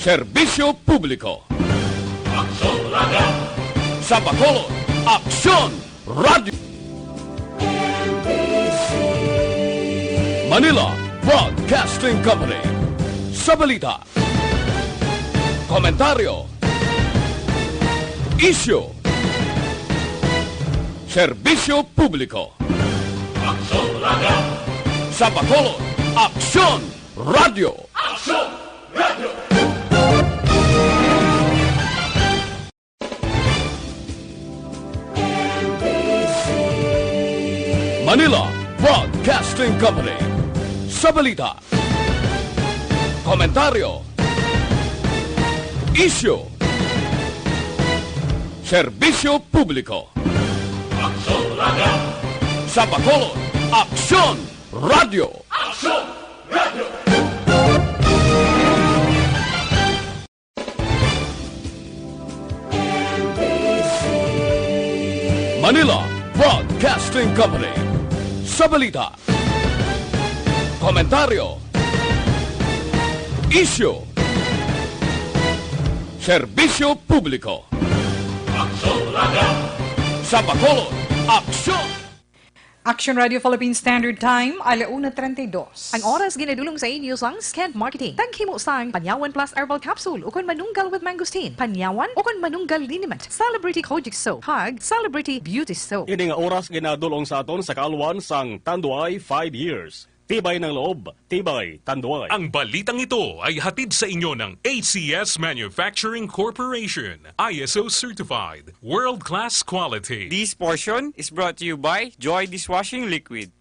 Serbisyo Publiko. Aksyon Radio! Sa Bacolod, Aksyon Radio. Manila Broadcasting Company. Sa balita, komentaryo, isyu, serbisyo publiko. Aksyon Radio! Sa Bacolod, Aksyon Radio. Aksyon Radio! Manila Broadcasting Company. Sa balita, komentaryo, isyu, serbisyo publiko. Aksyon Radio! Sa Bacolod, Aksyon Radio. Aksyon Radio! Manila Broadcasting Company. Sa balita, komentaryo, isyu, serbisyo publiko. Aksyon Radio! Sa Bacolod, Aksyon. Action Radio Philippine Standard Time, 1:32. Ang oras ginadulong sa inyo sang Sked Marketing. Taghimo sang Panyawan Plus Herbal Capsule ukon manunggal with mangosteen. Panyawan ukon manunggal liniment. Celebrity Kojic Soap. Hug Celebrity Beauty Soap. Ini nga oras ginadulong sa aton sa kaalwan sang Tanduay 5 years. Tibay ng loob, tibay Tanduay. Ang balitang ito ay hatid sa inyo ng ACS Manufacturing Corporation, ISO certified, world-class quality. This portion is brought to you by Joy Dishwashing Liquid.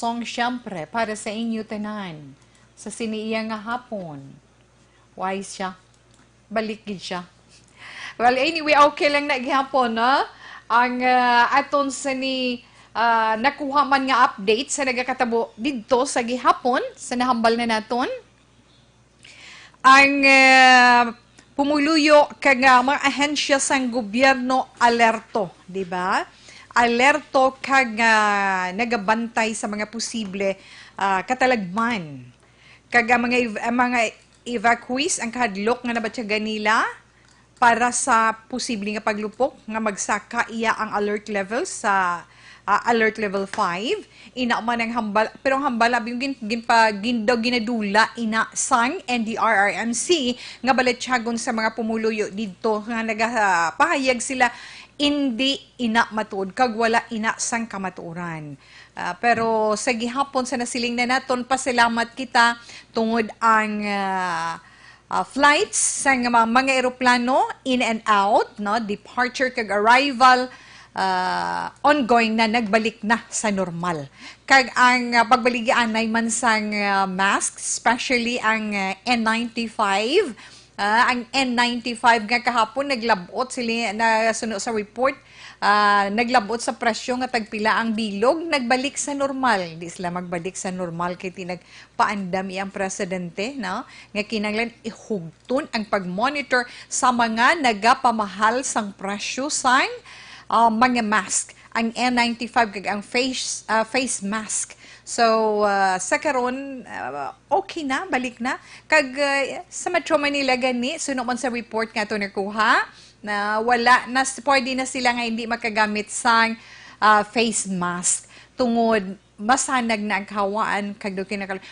Song siyempre para sa inyo tanan sa siniiya nga hapon. Wise siya. Balik gid siya. Well, anyway, okay lang na gihapon, no? Ang aton sa ni nakuha man nga update sa nagakatabo didto sa gihapon sa nahambal na naton. Ang pumuluyo kag mga ahensya sang gobyerno alerto, di ba? Alerto kag nagabantay sa mga posible katalagman. Kag mga evacuees ang kahadlok nga nabatyagan nila para sa posibleng paglupok nga magsaka iya ang alert level sa alert level 5. Ina man ang hambal, pero ang hambala yung ginadula ina sang NDRRMC nga baletsagon sa mga pumuluyo dito nga nagapahayag sila hindi ina matuod kag wala ina sang kamatuoran. Pero sa gihapon sa nasiling na naton, pasalamat kita tungod ang flights sa mga eroplano in and out, no, departure kag arrival, ongoing na, nagbalik na sa normal. Kag ang pagbaligyan ay man sang mask, especially ang N95. Ang N95 nga kahapon naglabot sila na suno sa report, naglabot sa presyo nga tagpila ang bilog, nagbalik sa normal. Di sila magbalik sa normal kay tinagpaandam iyang presidente, no? Nga kinanglan ihugton ang pag-monitor sa mga nagapamahal sang presyo sang mga mask, ang N95 kag ang face mask. So, sa karon okay na, balik na. Kag sa Metro Manila gani, suno man sa report nga ito nakuha, na wala na, pwede na sila nga hindi makagamit sang face mask. Tungod, masanag na ang kawaan, kag do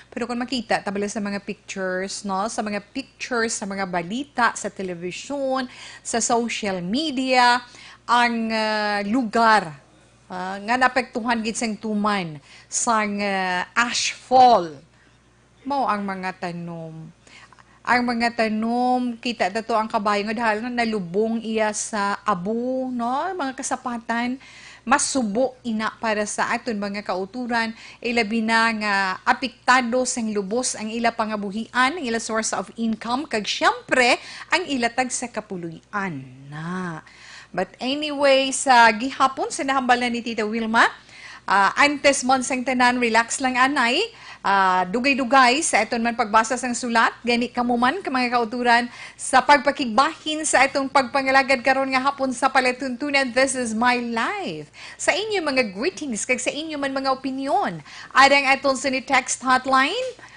pero kung makita, tabala sa mga pictures, no? Sa mga pictures, sa mga balita, sa television, sa social media, ang lugar nga naapektuhan gid sang tuman sang ashfall mao ang mga tanom. Ang mga tanom, kita dato ang kabayo nga dahil na nalubong iya sa abo, no, mga kasapatan, masubo ina para sa aton mga kauturan, ilabi na nga apektado sang lubos ang ila pangabuhian, ang ila source of income, kag syempre ang ilatag sa kapuluyan na. But anyway, sa gihapon, sa nahambalan ni Tita Wilma, antes mon sang tanan, relax lang anay, dugay-dugay sa iton man pagbasa sang sulat, gani kamuman ka mga kauturan, sa pagpakigbahin sa itong pagpangalagad karon nga hapon sa palatuntunan, this is my life. Sa inyo mga greetings, kag sa inyo man mga opinion, adang aton sa ni text hotline,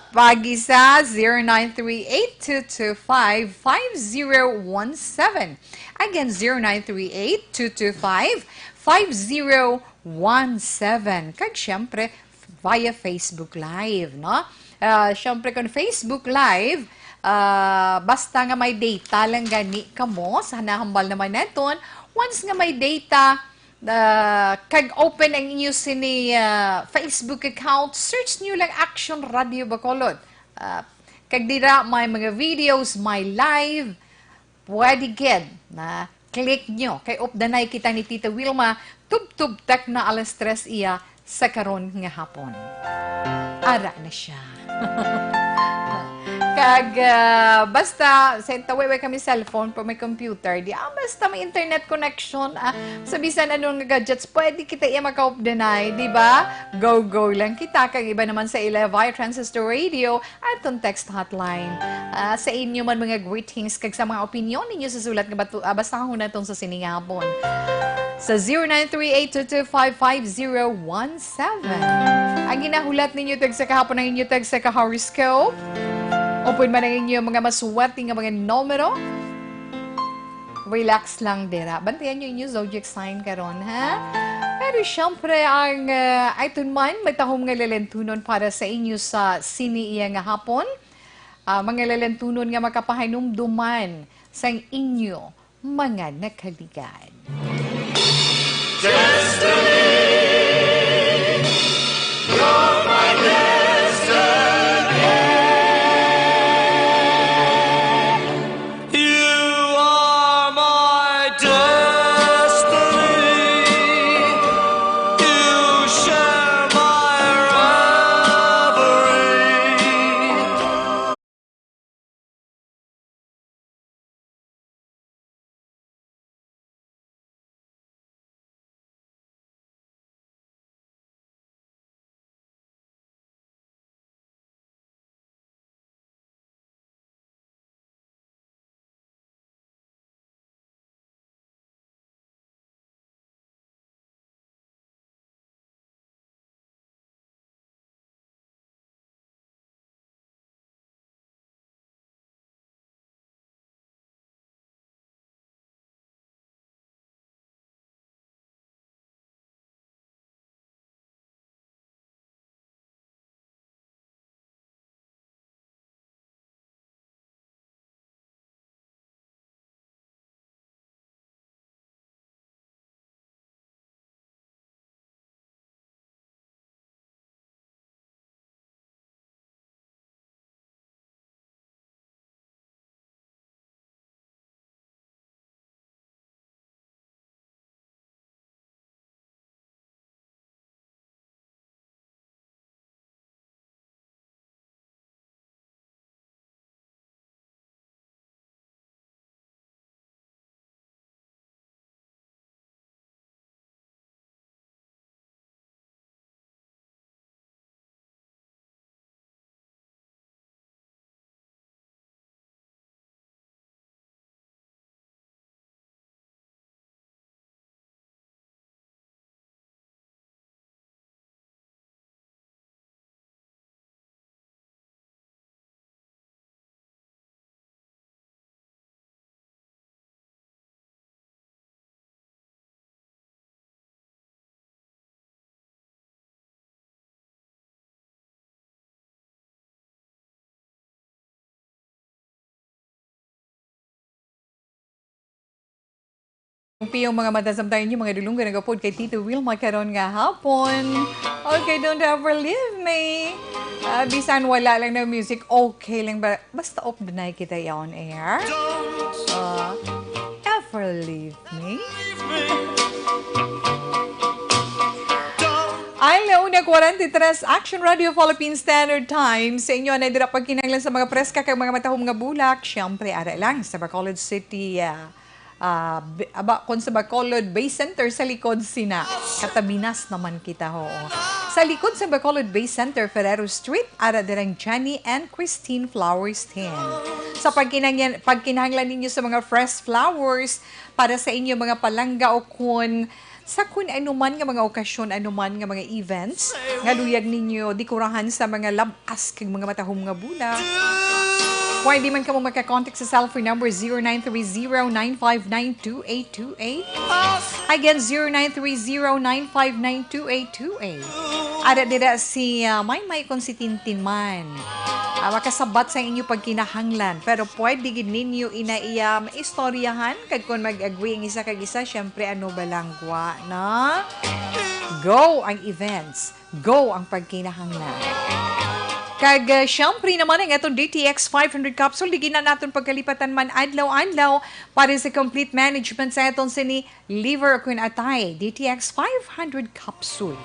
pagi sa 0938-225-5017. Again, 0938-225-5017. Kag syempre, via Facebook Live, no? Syempre, kung Facebook Live, basta nga may data lang gani kamo, sa nahambal naman naton, once nga may data, kag open ang inyo sini Facebook account, search nyo lang Action Radio Bacolod. Kag dira may mga videos, may live, pwede gid na click nyo. Kay updanay kita ni Tita Wilma, tub-tub-tak na alas 3 iya sa karon nga hapon. Ara na siya. Kag basta sa taway kami cellphone pa may computer di basta may internet connection sa bisan anong gadgets pwede kita iya makaupdanay, di ba? Go lang kita. Kag iba naman sa ila via transistor radio at text hotline. Sa inyo man mga greetings kag sa mga opinion ninyo sa sulat nga basta ko natong sa siningapon sa 0938-225-5017. Ang ginahulat ninyo tag sa kahapon ang inyo tag sa ka-horoscope. Open man ang inyo mga masuwati nga mga numero. Relax lang dira. Bantayan nyo inyo zodiac sign karon, ha? Pero syempre, ang iton man, may tahong nga lalentunon para sa inyo sa sini iya nga hapon. Mga lalentunon nga makapahinumduman sa inyo mga nakaligad. Destiny, you're my destiny. Piyong mga matasamtayan niyo, mga dulunggan nagapod kay Tito Wilma karon nga hapon. Okay, don't ever leave me. Bisan wala lang na music, okay lang ba? Basta off the night kita on air. Ever leave me? Alaw na 43 Action Radio Philippine Standard Time. Sa inyo na dira pagkinahanglan sa mga preska kag mga matahom nga bulak. Siyempre, ara lang sa Bacolod City. Kung sa Bacolod Bay Center sa likod sina. Katabinas naman kita ho. Sa likod sa Bacolod Bay Center, Ferrero Street, ara dirang Johnny and Christine Flowers 10. Sa pagkinahanglan ninyo sa mga fresh flowers para sa inyo mga palangga o kun sa kun anuman nga mga okasyon, anuman nga mga events, nga luyag ninyo dekurahan sa mga labas kag mga matahom nga bula. Pwede man ka mo makakontak sa cellphone number 0930-959-2828. Again, 0930-959-2828. Ada dira si Maymay kung si Tintin man. Makasabat sa inyo pagkinahanglan. Pero pwede gid ninyo inaiya maistoryahan kag kung mag-agwi ang isa kag isa, syempre ano balangwa na? Go ang events. Go ang pagkinahanglan. Kag syempre naman ang itong DTX 500 capsule, digin na natin pagkalipatan man adlaw-adlaw para sa complete management sa itong sini liver kun atay. DTX 500 capsule.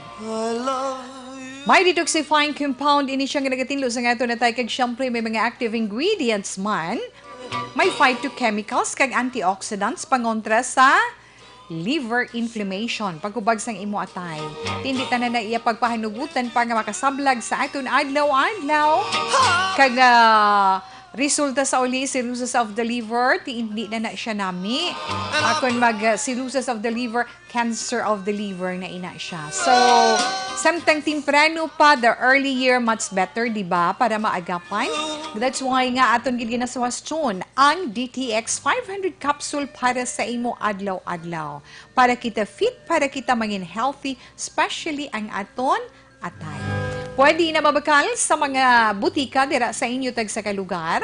May detoxifying compound ini siyang nagatinlo sa itong atay kag syempre may mga active ingredients man. May phytochemicals kag antioxidants pangontra sa liver inflammation, pagkubag sang imo atay. Tindi tanan na iya pagpahanugutan pa nga makasablag sa aton adlaw-adlaw. Kag resulta sa uli, cirrhosis of the liver, hindi na siya nami. Kung cirrhosis of the liver, cancer of the liver na ina siya. So, samtang timprano pa, the early year much better, di ba? Para maagapan. That's why nga aton gid ginasawasyon ang DTX 500 capsule para sa imo adlaw-adlaw. Para kita fit, para kita maging healthy, especially ang aton atay. Pwede na mabakal sa mga butika dira sa inyo tag sa kalugar.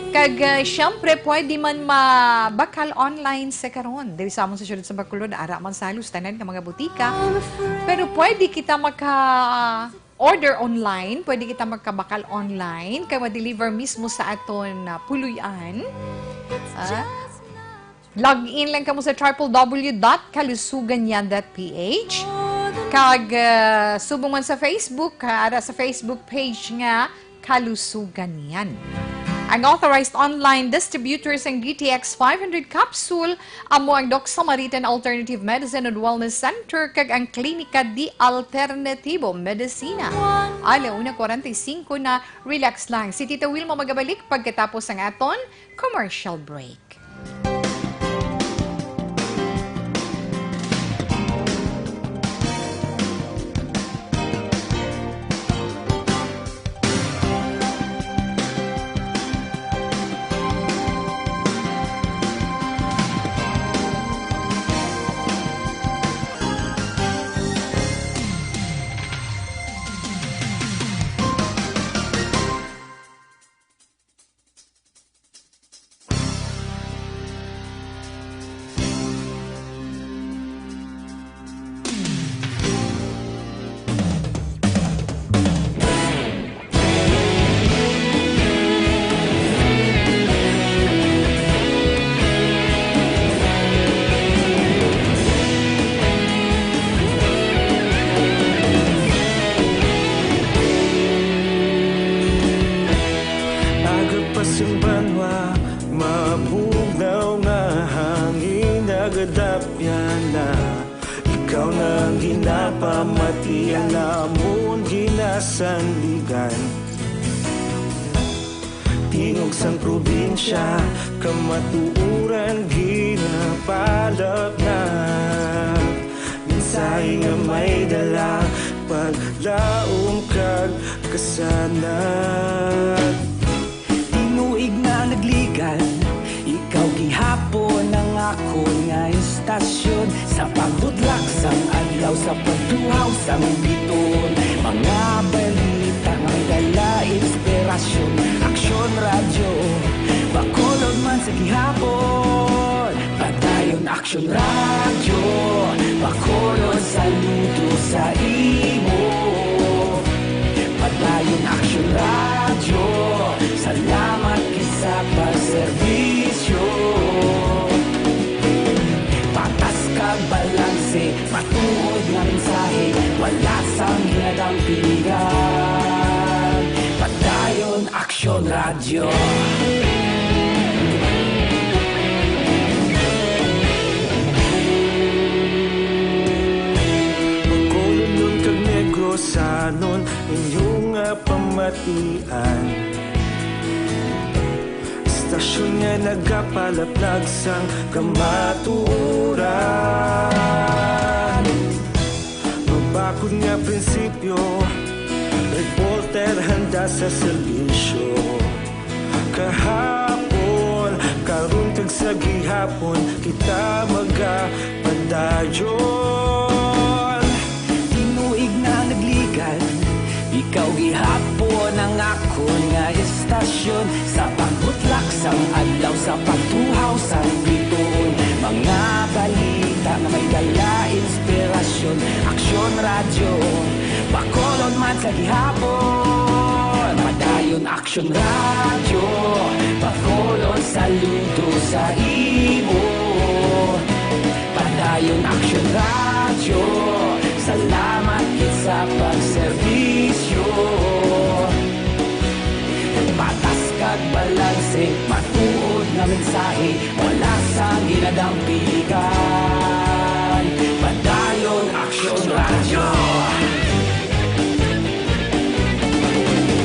Kag syempre pwede man mabakal online sa karon. Diri sa amon sa syudad sa Bacolod, ara man sa halos tanan nga mga butika. Pero pwede kita order online, pwede kita magkabakal online, kaya ma-deliver mismo sa aton puluyan. Log in lang kamo sa www.kalusuganyan.ph. Kag subong man sa Facebook, ara sa Facebook page nga Kalusugan Yan. Ang authorized online distributors ng DTX 500 capsule amo ang Doc Samaritan Alternative Medicine and Wellness Center kag ang Klinika di Alternativo Medicina. Alauna 45 na, relax lang. Si Tita Wilma magabalik pagkatapos ng aton commercial break. Pamatian namon ginasandigan tingog sang probinsya kamatuuran ginapalap na minsay nga may dala paglaom kag kasanat tinuig na nagligan ikaw gihapon ang ako nga istasyon sa pagdudlak sang adlaw sa pagduhaw sang biton mga balita nga dala inspirasyon aksyon radyo Bacolod man sa gihapon padayon Action Radio, Bacolod saludo sa imo. Padayon Action Radio, salamat kisa pagserbisyo. Patas kag balanse, matuod nga mensahe, wala sang ginadampigan. Padayon Action Radio. Sanon inyong pamatian, istasyon nga nagapalaplag sang kamaturan. Mabakod nga prinsipyo, reporter handa sa serbisyo. Kahapon, karon kag sa gihapon, kita magapadayon. Tinuig na nagligan, ikaw gihapon ang akon nga estasyon. Sa pagbutlak sang adlaw, sa pagtuhaw sang bituon, mga balita na may dala inspirasyon. Aksyon Radio, Bacolod man sa gihapon. Padayon Aksyon Radio, Bacolod saludo sa imo. Padayon Aksyon Radio, salamat kit sa pagserbisyo. Patas kag balanse, matuod nga mensahe, wala sang ginadampigan. Padayon Aksyon Radio.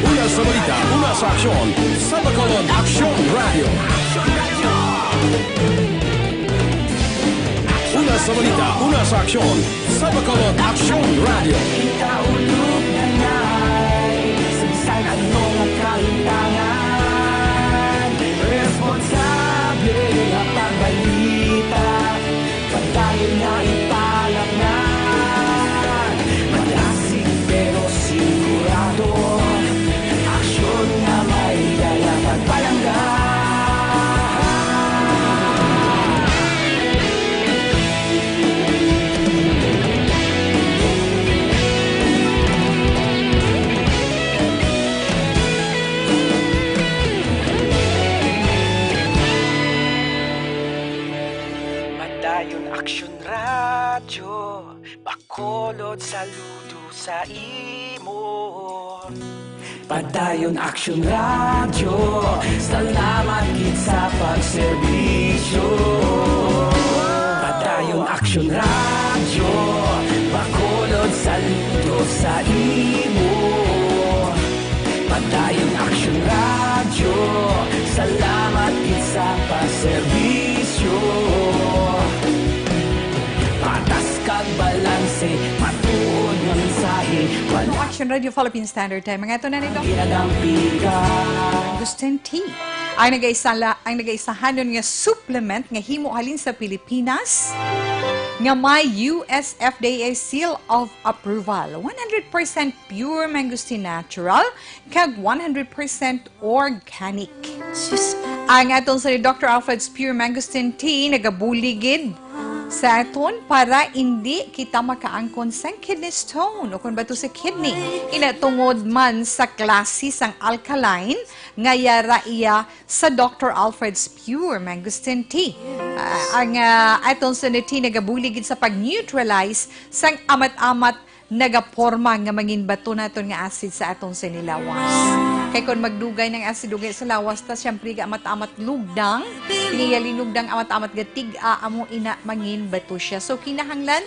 Una sa balita, una sa aksyon, sa Bacolod Aksyon Radio. Una sa balita, una sa aksyon, sa Bacolod Aksyon Radio. Kita ulog na na'y sabisan anong ang kalintangan. Responsable na pagbalita, padayon na ipalaknan. Malasig pero sigurado, aksyon na may dala pagpalanggan. Padayon Aksyon Radio, Bacolod saludo sa imo. Padayon Aksyon Radio, salamat kit sa pagserbisyo. Padayon Aksyon Radio, Bacolod saludo sa imo. Padayon Aksyon Radio, salamat kit sa pagserbisyo. Patas kag balanse, matuod nga mensahe, wala Action Radio Philippine Standard Time. Mga ito na nito. ginadampigan. Gustin Tea. Ang nag-aisahan nun nga supplement nga himo halin sa Pilipinas nga may US FDA seal of approval. 100% pure mangosteen natural kag 100% organic. Ang atong sa ni Dr. Alfred's Pure Mangosteen Tea nagabuligid sa aton para hindi kita makaangkon sa kidney stone o kung ba to sa kidney. Inatungod man sa klase sang alkaline nga yara iya sa Dr. Alfred's Pure Mangosteen Tea. Ang aton sa tea nagabuligid sa pag-neutralize sang amat-amat nagaporma nga mangin bato naton nga acid sa atong sinilawas. Kay kung magdugay ng acid dugay sa lawas ta syempre ga amat-amat lugdang, tiniyali lugdang amat-amat gatig amo ina mangin bato siya. So kinahanglan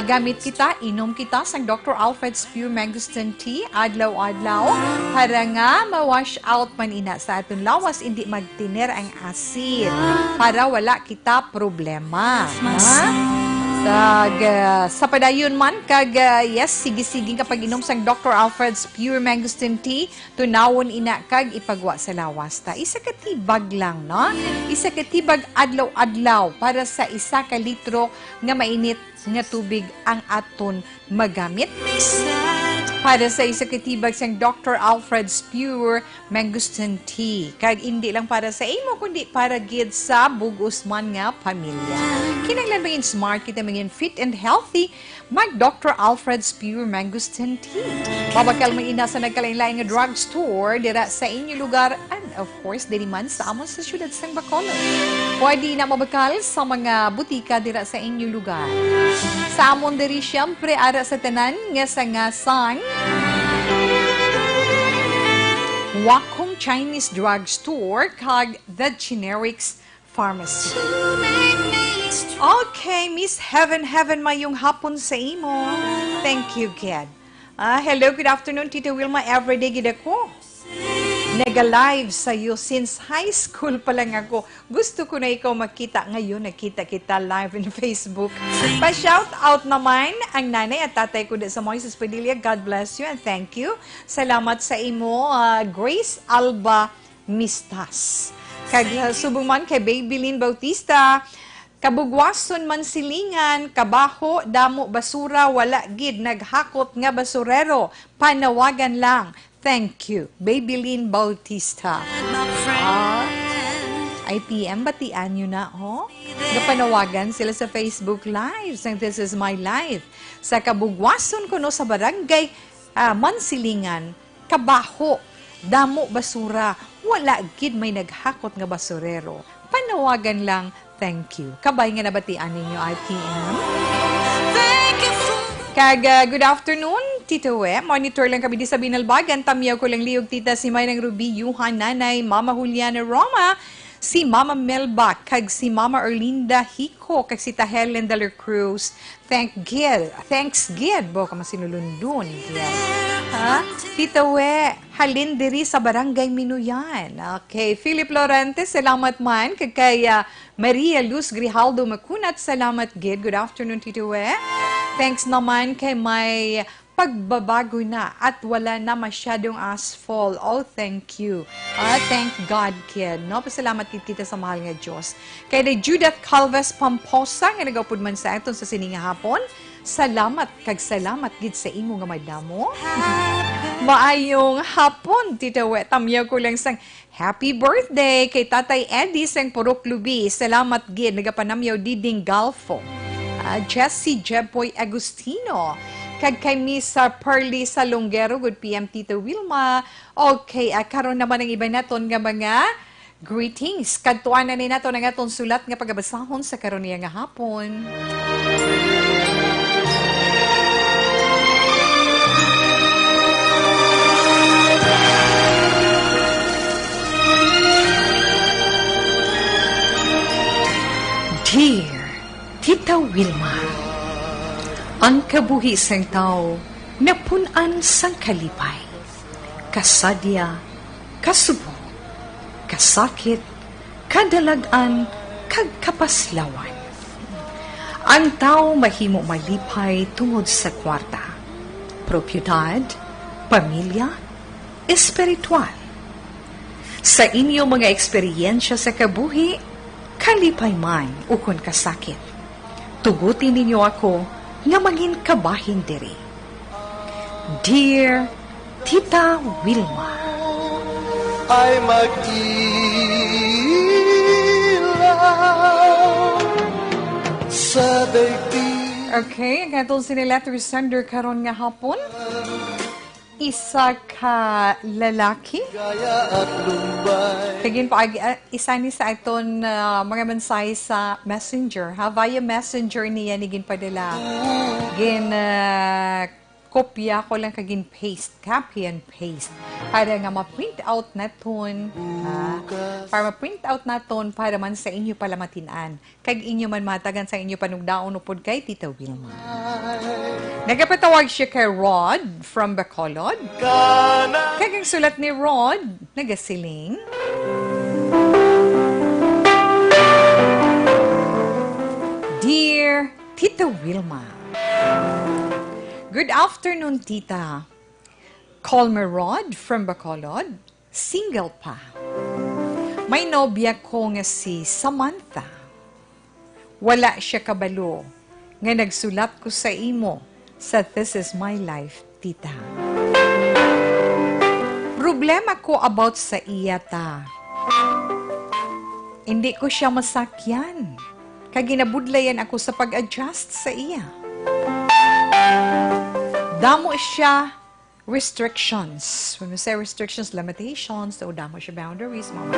gamit kita, inom kita sang Dr. Alfred's Pure Mangosteen Tea adlaw-adlaw para nga ma-wash out man ina sa aton lawas, hindi magtiner ang acid para wala kita problema. Sa padayon man kag yes sige-sige kapag inom sang Dr. Alfred's Pure Mangosteen Tea tunawon ina kag ipagwa sa lawas ta. Isa ka tibag lang, no? Isa ka tibag adlaw-adlaw para sa 1 ka litro nga mainit nga tubig ang aton magamit. Para sa isa kitibag siyang Dr. Alfred's Pure Mangosteen Tea. Kag hindi lang para sa imo, kundi para gid sa bugos man nga pamilya. Kinahanglan maging smart kita, maging fit and healthy, mag Dr. Alfred's Pure Mangosteen Tea. Mabakal man ina sa nagkalain-lain nga drugstore dira sa inyo lugar and of course, diri man sa amon sa syudad sang Bacolod. Pwede na mabakal sa mga butika dira sa inyo lugar. Sa amon diri siyempre ara sa tanan nga sang Wakong Chinese Drugstore kag The Generics Pharmacy. Okay, Miss Heaven mayong hapon sa imo. Thank you, Ged. Hello, good afternoon, Tita Wilma. Everyday gid ako. Nega-live sa iyo since high school pa lang ako. Gusto ko na ikaw makita ngayon. Nakita kita live in Facebook. Pa-shout out naman ang nanay at tatay ko sa Moises Padilla. God bless you and thank you. Salamat sa imo, Grace Alba Mistas. Kag subong man kay Babylin Bautista. Kabugwason man silingan, kabaho, damo, basura, wala gid, naghakot nga basurero. Panawagan lang. Thank you, Babylin Bautista. IPM, batian nyo na, ho? Napanawagan sila sa Facebook Live. Saying, this is my life. Sa kabugwason ko no, sa barangay Mansilingan, kabaho, damo, basura, wala gid may naghakot nga basurero. Panawagan lang, thank you. Kabay nga nabatian ninyo, IPM. Kag good afternoon, Tito We. Monitor lang kami di sa Binalbagan. Tamiyaw ko lang liyog tita si Maynang Ruby, Yuhan, Nanay, Mama Juliana Roma, si Mama Melba, kag si Mama Erlinda Hico, kag si Helen Daler Cruz. Thanks, Gid. Bo, kamasinulundun, Gid. Ha? Tito We, halin diri sa Barangay Minuyan. Okay, Philip Lorente, salamat man. Kag kay Maria Luz Grijaldo Macunat, salamat, Gid. Good afternoon, Tito We. Thanks naman kay may pagbabago na at wala na masyadong asphalt. Oh, thank you. Thank God, Kid. No? Pasalamat kita sa mahal nga Diyos. Kay na Judith Calves Pamposa, nga nagapod man sa aton sa sininga hapon. Salamat, kag salamat gid sa imo nga madamo. Maayong hapon, Tita We. Tamiyaw ko lang sang happy birthday kay Tatay Eddie sang Purok Lubi. Salamat gid, nagapanamyaw Diding Galfo. Jessie Jeboy Agustino. Kag kay Miss Pearly Salongero, good PM Tita Wilma. Okay, karon naman ang iba naton nga mga greetings. Kadtuan na ni nato nga aton sulat nga pagabasahon sa karon niya nga hapon. Dear Tita Wilma, ang kabuhi sang tao napunan sang kalipay, kasadya, kasubo, kasakit, kadalagan, kag kapaslawan. Ang tao mahimo malipay tungod sa kwarta, propiedad, pamilya, espiritual. Sa inyo mga eksperyensya sa kabuhi, kalipay man ukon kasakit. Tugutin ninyo ako nga maging kabahin diri. Dear Tita Wilma, ay mag-ilaw sa daigdig. Okay, ang katong siniletter sender karon nga hapon. Isa ka lalaki. Gaya at lumbay. Kagin pa isa ni sa aton mga mensahe sa Messenger. Ha? Via Messenger niya ni ginpadala. Gin kopya ko lang kagin paste, copy and paste. Para nga ma-print out naton. Para ma-print out naton para man sa inyo palamatinan. Kag inyo man matagan sa inyo panugdaon upod kay Tita Wilma. Nagapatawag siya kay Rod from Bacolod. Kag ang sulat ni Rod, nagasiling. Dear Tita Wilma, good afternoon, Tita. Call me Rod from Bacolod. Single pa. May nobya ko nga si Samantha. Wala siya kabalo nga nagsulat ko sa imo sa This Is My Life tita. Problema ko about sa iya ta. Hindi ko siya masakyan. Kaginabudlayan ako sa pag-adjust sa iya. Damo siya restrictions. When we say restrictions, limitations, so damo siya boundaries, mama.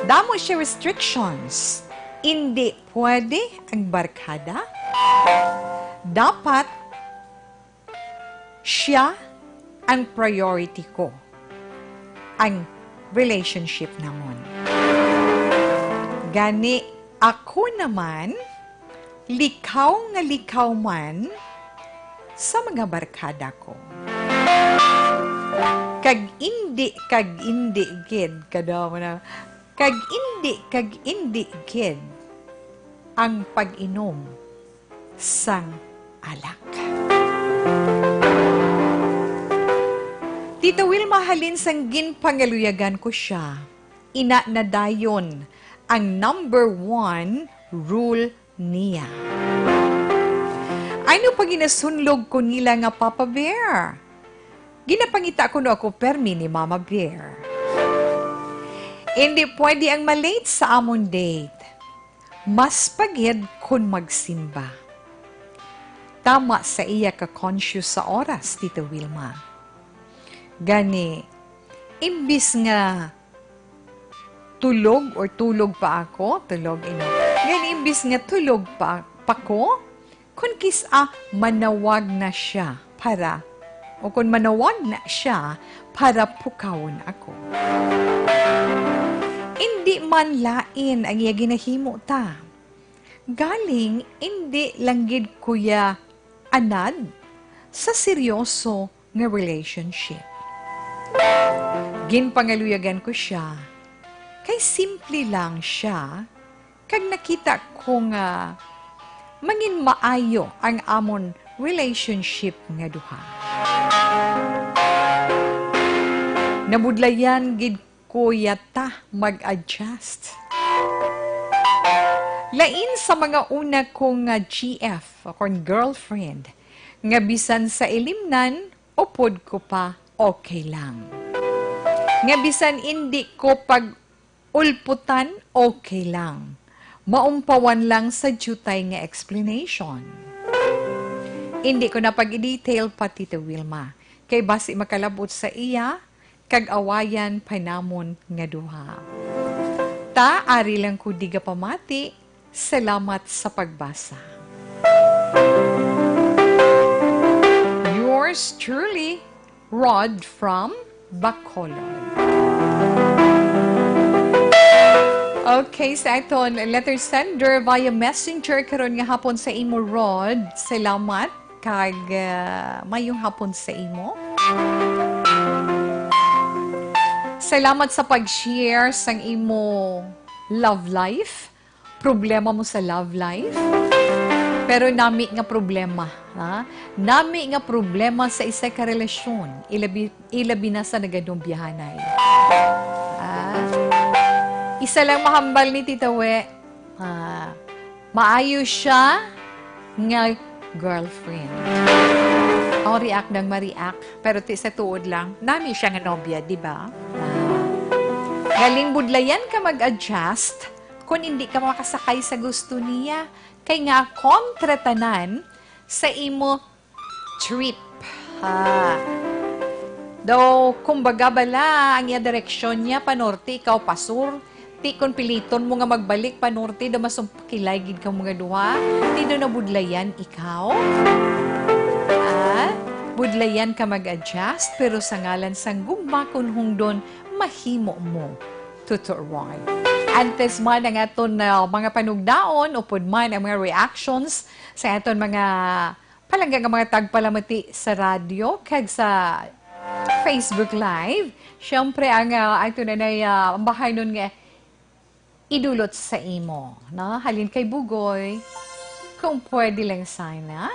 Damo siya restrictions. Hindi pwede ang barkada. Dapat siya ang priority ko. Ang relationship namon. Gani ako naman, likaw nga likaw man sa mga barkada ko. Kag indi gid kada na kag indi gid ang pag-inom sang alak. Tita Wilma, halin sang ginpangaluyagan ko siya, ina na dayon ang number 1 rule niya. Ano pag ginasunlog ko nila nga Papa Bear? Ginapangita ko no ako permi ni Mama Bear. Hindi pwede ang malate sa amon date. Mas pagid kun magsimba. Tama sa iya ka-conscious sa oras, Tita Wilma. Gani, imbis nga tulog pa ako, gani imbis nga tulog pa ko, kung manawag na siya para, o kung manawag na siya para pukawon ako. Hindi man lain ang iya ginahimo ta. Galing, hindi langgid kuya anad sa seryoso nga relationship. Ginpangaluyagan ko siya, kay simple lang siya, kag nakita ko nga mangin maayo ang amon relationship nga duha. Nabudlayan gid ko yata mag-adjust. Lain sa mga una kong GF, o girlfriend, nga bisan sa ilimnan, upod ko pa okay lang. Nga bisan hindi ko pag-ulputan, okay lang. Maumpawan lang sa jutay nga explanation. Hindi ko na pag-detail pa, Tita Wilma, kay basi makalabot sa iya, kag awayan panamon nga duha. Ari lang ko diga pamati, salamat sa pagbasa. Yours truly, Rod from Bacolod. Okay, sa iton, letter sender via messenger karon nga hapon sa imo, Rod. Salamat kag mayong hapon sa imo. Salamat sa pag-share sang imo love life. Problema mo sa love life. Pero nami nga problema, ha? Nami nga problema sa isa ka relasyon. Ilabi na sa nagadong biyanay. Isa lang mahambal ni Tita We. Maayo siya nga girlfriend. Ang react nang ma-react. Pero sa tuod lang, nami siya nga nobya, di ba? Galing budlayan ka mag-adjust kung hindi ka makasakay sa gusto niya. Kay nga kontratanan sa imo trip. Though, kumbaga bala, ang iya direksyon niya, panorte, ikaw pasur, ti kung piliton mo nga magbalik panorte, da masumpakilay gid ka mga duha, ti do na budlayan ikaw. Budlayan ka mag-adjust, pero sa ngalan sang gugma kung hungdon, mahimo mo. Tuturoy. Antes man ang aton mga panugdaon, upod man ang mga reactions sa aton mga palanggang mga tagpalamati sa radyo, kag sa Facebook Live. Siyempre, ang ato na bahay nun nga, idulot sa imo. No? Halin kay Bugoy, kung pwede lang sana.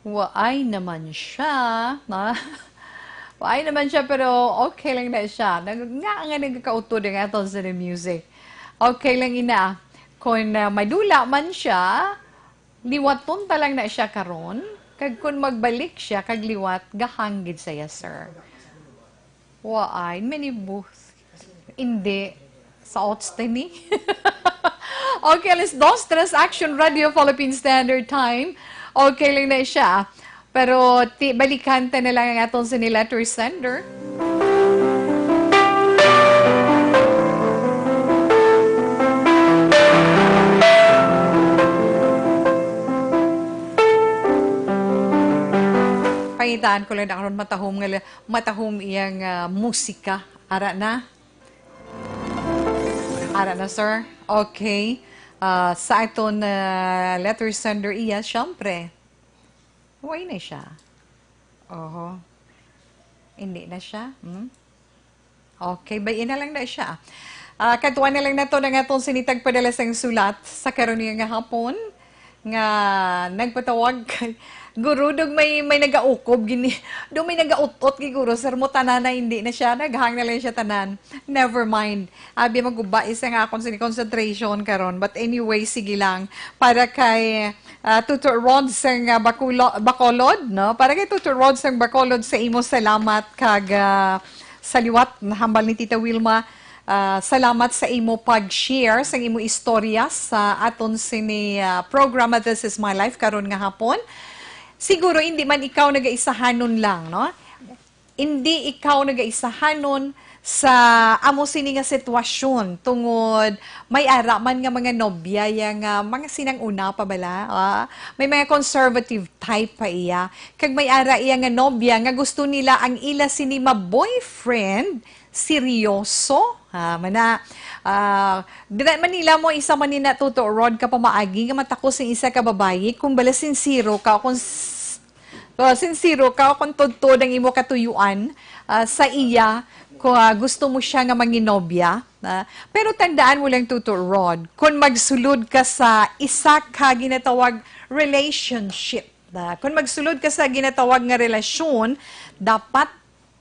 Waay naman siya. Na? Waay naman siya, pero okay lang na siya. Nga nagkakautod nga ito sa the music. Okay lang ina. Kung madula man siya, liwaton ta lang na siya karon. Kag kung magbalik siya, kag liwat, gahanggid saya, sir. Waay, many booth. Hindi. Sa Otsteny. Okay, alas 2, Action Radio, Philippine Standard Time. Okay lang na siya. Pero balikan ta na lang ang atong letter sender. Pangitaan ko lang na karon matahom iyang musika. Ara na? Ara na, sir? Okay. Sa aton letter sender iya, syempre. Huwag na siya. Oho. Hindi na siya. Okay, bayin na lang na siya. Katuan na lang na to ng atong sinitag padala sang sulat sa karon nga hapon nga nagpatawag kay guro dog may nagaukob gini. Do may nagautot gi guro sir mo tanan na hindi na siya naghang na lang siya tanan. Never mind. Abi maguba isa nga akong concentration karon. But anyway, sige lang para kay Tutor Rod sang Bacolod, no? Para kay Tutor Rod sang Bacolod sa imo salamat kag sa liwat na hambal ni Tita Wilma. Salamat sa imo pag-share sa imo istorya sa aton sini programa This Is My Life karon nga hapon. Siguro hindi man ikaw nagaisahanon lang, no? Hindi ikaw nagaisahanon sa amo sini nga sitwasyon tungod may ara man nga mga nobya yang mga sinang una pa bala. May mga conservative type pa iya. Kag may ara iya nga nobya nga gusto nila ang ila sini ma-boyfriend seryoso. Manila mo isa man nina Tuto Rod ka pa maagi nga matako sa isa ka babayi kung bala sincero ka kung tudtod ang imo katuyuan sa iya kung gusto mo siya nga manginobya. Pero tandaan mo lang Tuto Rod, kung magsulod ka sa isa ka ginatawag relationship, kung magsulod ka sa ginatawag nga relasyon, dapat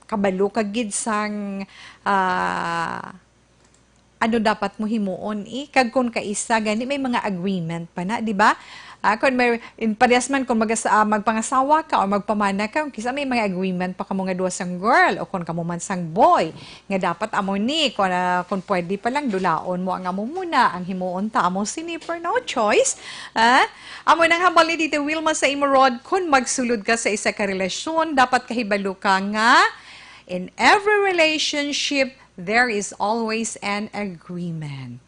kabalo ka gid sang ano dapat mo himuon kag kun kaisa gani may mga agreement pa na, di ba? Kung may parehas man kung magpangasawa ka o magpamana ka, kisa may mga agreement pa kamo nga duwa sang girl o kung kamo man sang boy nga dapat amo ni kung pwede pa lang dulaon mo ang amo muna ang himuon ta amo sini for no choice. Amo nang hambal ni Tita Wilma sa imo Rod, kung magsulod ka sa isa ka relasyon, dapat kahibalo ka nga in every relationship, there is always an agreement.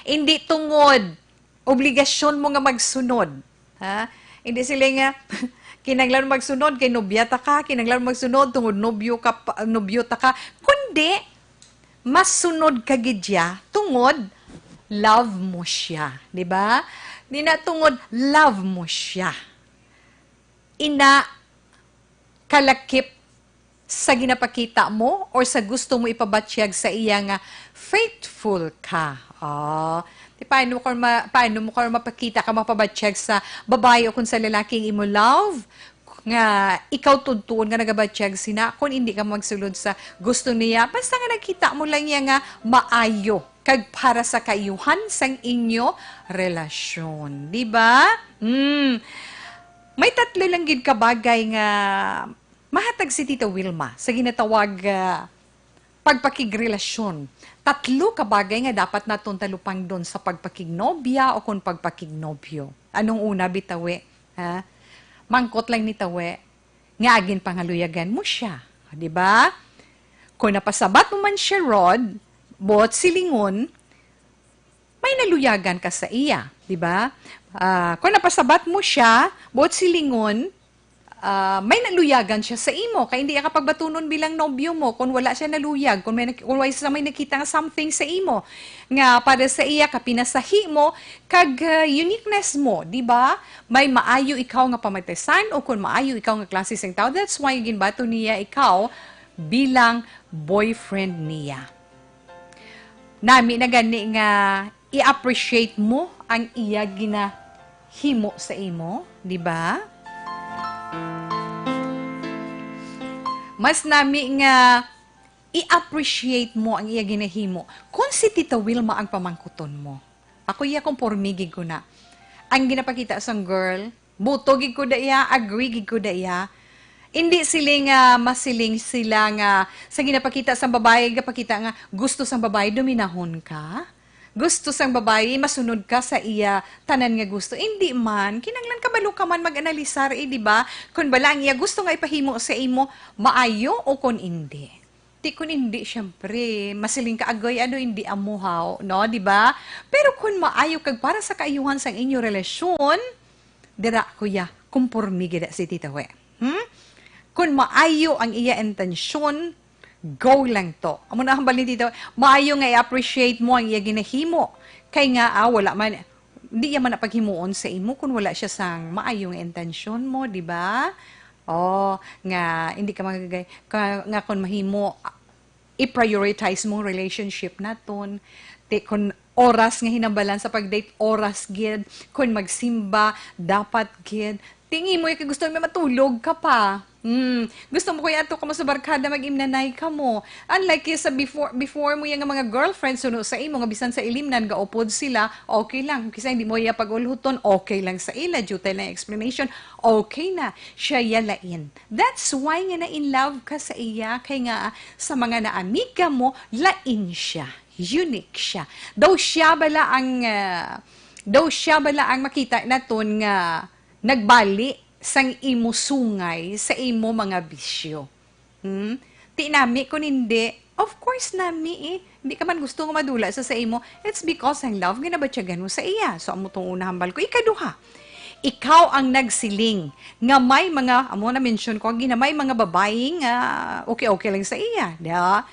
Hindi tungod, obligasyon mo nga magsunod. Hindi sila nga, kinanglan magsunod, kay nobyata ka, kinanglan magsunod, tungod nobyota ka. Kundi, masunod ka gidya, tungod, love mo siya. Diba? Di na tungod, love mo siya. Ina, kalakip sa ginapakita mo or sa gusto mo ipabatsyag sa iya nga faithful ka. Paano mo kung mapakita ka mapabatsyag sa babae o kung sa lalaking imo love nga ikaw tudtuon nga nagabatsyag sina kung hindi ka magsulod sa gusto niya basta nga nakita mo lang niya nga maayo kag para sa kayuhan sang inyo relasyon, di ba? May tatlo lang gid ka bagay nga mahatag si Tita Wilma sa ginatawag pagpakigrelasyon. Tatlo ka bagay nga dapat naton talupang doon sa pagpakignobya o kung pagpakignobyo. Anong una bitawe? Mangkot lang ni tawe nga agin pangaluyagan mo siya, di ba? Kung napasabat mo man siya Rod, bot silingon, may naluyagan ka sa iya, di ba? Kung napasabat mo siya, bot silingon, may naluyagan siya sa imo kaya hindi ka pagbatunon bilang nobyo mo kung wala siya naluyag kung may nakita nga something sa imo nga para sa iya ka pinasahi mo kag uniqueness mo, di ba? May maayo ikaw nga pamatisan o kung maayo ikaw nga klase sing tao, that's why ginbato niya ikaw bilang boyfriend niya. Nami na gani nga i-appreciate mo ang iya ginahimo sa imo, di ba? Mas nami nga i-appreciate mo ang iya ginahimo. Kung si Tita Wilma ang pamangkuton mo, ako iya kung pormigig ko na. Ang ginapakita sang girl, butogig ko da iya, agree gig ko da iya. Hindi sila nga masiling sila nga sa ginapakita sang babae, gapakita nga gusto sang babae, dominahon ka. Gusto sang babae, masunod ka sa iya, tanan nga gusto. Hindi man, kinanglan kabalo ka man mag-analisar, di ba? Kung bala ang iya gusto nga ipahimo sa imo, maayo o kung hindi. Di kung hindi, syempre, masiling ka agoy, hindi amuhaw, no? Di ba? Pero kung maayo kag para sa kaayuhan sang inyo relasyon, dira kuya, kumpurmi gida si Tita We. Kung maayo ang iya intensyon, go lang to. Amo na hambal ni Tita, maayo nga i-appreciate mo ang iya ginahimo. Kay nga, wala man, hindi yaman na paghimuon sa imo kung wala siya sang maayong intensyon mo, di ba? Nga, hindi ka magagay, nga kung mahimo, i-prioritize mong relationship naton. Kung oras nga hinambalan sa pag-date, oras gid. Kung magsimba, dapat gid. Tingi mo, gusto mo matulog ka pa. Gusto mo kuya ato ka mo sa barkada mag-imnanay ka mo. Unlike sa before mo yung mga girlfriends suno sa imo, nga bisan sa ilimnan, gaupod sila, okay lang. Kisa hindi mo iya pag-ulhuton, okay lang sa ila, due lang explanation, okay na. Siya yalain. That's why nga na-in love ka sa iya, kay nga sa mga naamiga mo, lain siya. Unique siya. Daw siya bala ang makita naton nga nagbali sang imo sungay sa imo mga bisyo. Ti nami kung hindi, of course nami hindi ka man gusto nga madula sa imo, it's because ang love ginabatyagan mo sa iya. So amo tong una hambal ko, ikaduha. Ikaw ang nagsiling nga may mga, amo na mention ko, ginamay mga babaeng okay lang sa iya. Da?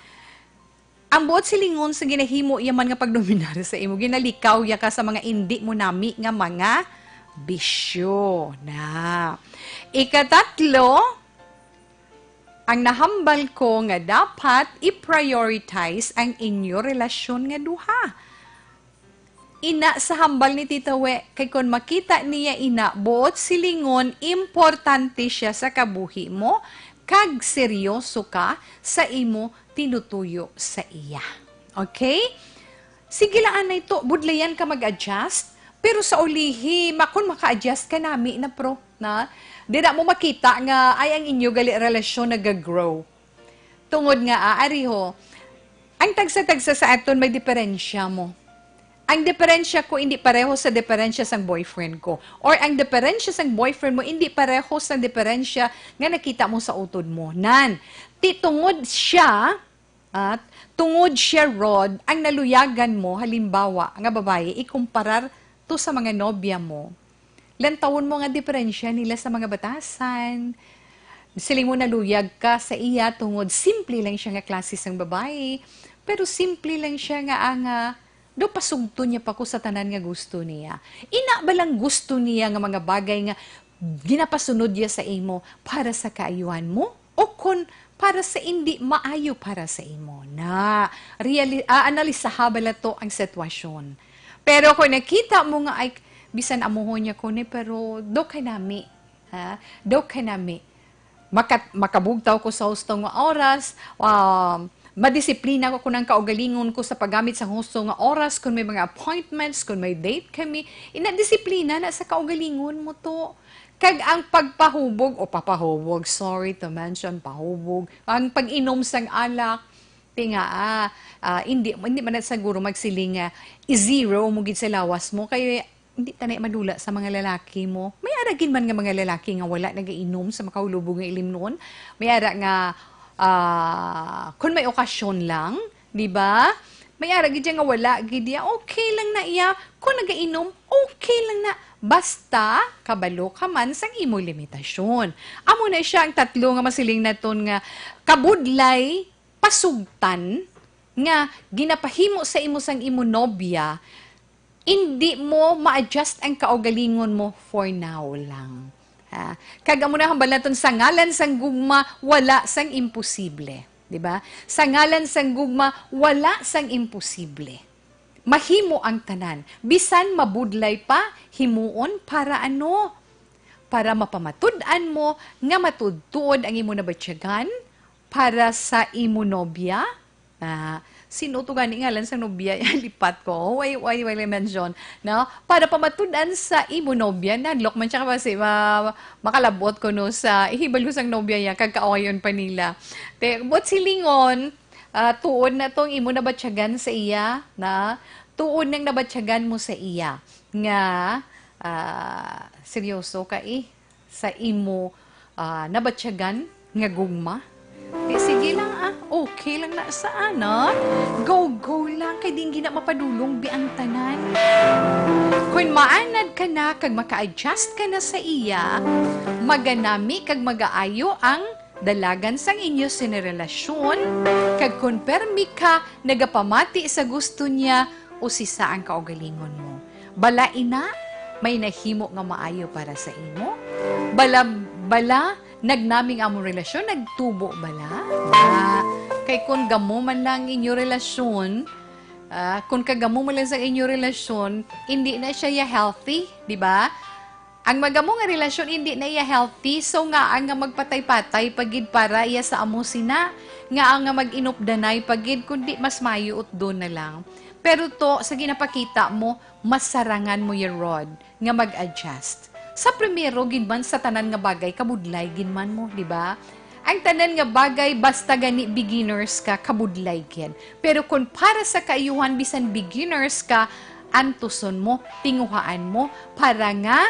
Ang buot silingon sa ginahimo yaman nga pagdominar sa imo, ginalikaw ya ka sa mga hindi mo nami nga mga bisyo na. Ikatatlo, ang nahambal ko nga dapat i-prioritize ang inyo relasyon nga duha. Ina sa hambal ni Tita We, kay kung makita niya ina, buot silingon, importante siya sa kabuhi mo, kag seryoso ka sa imo tinutuyo sa iya. Okay? Sige lang na ito, budlayan ka mag-adjust, pero sa ulihi, kung maka-adjust ka nami na na, di na mo makita nga ay ang inyo gali relasyon nag-grow. Tungod nga, ariho, ang tagsa-tagsa sa aton may diferensya mo. Ang diferensya ko hindi pareho sa diferensya sang boyfriend ko. Or ang diferensya sang boyfriend mo hindi pareho sa diferensya nga nakita mo sa utod mo. Tungod siya, Rod, ang naluyagan mo, halimbawa, nga babae, ikumparar to sa mga nobya mo, lantawon mo nga diferensya nila sa mga batasan. Siling mo naluyag ka sa iya tungod simple lang siya nga klase sang babae, pero simple lang siya nga do pasugto niya pa ko sa tanan nga gusto niya. Ina ba lang gusto niya nga mga bagay nga ginapasunod niya sa imo para sa kaayuhan mo o kon para sa hindi maayo para sa imo na analisaha bala to ang sitwasyon. Pero kung nakita mo nga ay bisan amuhon niya ko ni pero do kay nami makabugtaw ko sa husto nga oras, madisiplina ko kunang kaugalingon ko sa paggamit sa husto nga oras, kung may mga appointments, kung may date kami, inadisiplina na sa kaugalingon mo to. Kag ang papahubog, sorry to mention, pahubog, ang pag-inom sang alak, hindi man siguro magsiling i-zero mo gid sa lawas mo, kaya hindi tanay madula sa mga lalaki mo. May aragin man nga mga lalaki nga wala nagainom sa makahulubog nga ilim noon. May ara nga kung may okasyon lang, di ba? May ara gid nga wala gid okay lang na iya. Kung nagainom, okay lang na. Basta kabalo ka man sang imo limitasyon. Amo na siya ang tatlo nga masiling naton nga kabudlay pasugtan nga ginapahimo sa imo sang imo nobya, hindi mo ma-adjust ang kaugalingon mo for now lang. Kaga mo na hambal naton sa ngalan sang gugma, wala sang imposible. Diba? Sa ngalan sang gugma, wala sang imposible. Mahimo ang tanan. Bisan mabudlay pa, himuon para ano? Para mapamatud-an mo nga matudtuod ang imo nabatyagan, para sa imo nobya. Sino to gani ngalan sa nobya? Lipat ko. Why mention? No? Para pamatudan sa imo nobya, nadlok man siya kasi makalabot ko no sa ihibal ko sang nobya ya, kagkaawayon pa nila. But silingon, tuon na tong imo nabatsyagan sa iya, na tuon nang nabatsyagan mo sa iya, nga seryoso ka sa imo nabatsyagan nga gugma. Sige lang okay lang na saan Go lang, kay di na mapadulong biang tanan. Kung maanad ka na, kag maka-adjust ka na sa iya, maganami kag magaayo ang dalagan sang inyo sinerelasyon, kag konpermi ka, nagapamati sa gusto niya, o sisa ang kaugalingon mo. Bala ina, may nahimo nga maayo para sa imo? Bala, nagnaming among relasyon, nagtubo bala? Kay kung gamo man lang inyo relasyon, kung kagamo man lang sa inyo relasyon, hindi na siya healthy, di ba? Ang magamo nga relasyon, hindi na iya healthy, so nga ang magpatay-patay, pagid para iya sa amo sina, nga ang mag-inupdanay, pagid, kundi mas mayuot doon na lang. Pero to, sa ginapakita mo, masarangan mo yung rod, nga mag-adjust. Sa primero, ginman sa tanan nga bagay, kabudlay, ginman mo, di ba? Ang tanan nga bagay, basta gani beginners ka, kabudlay gin. Pero kung para sa kaayuhan, bisan beginners ka, antuson mo, tinguhaan mo, para nga,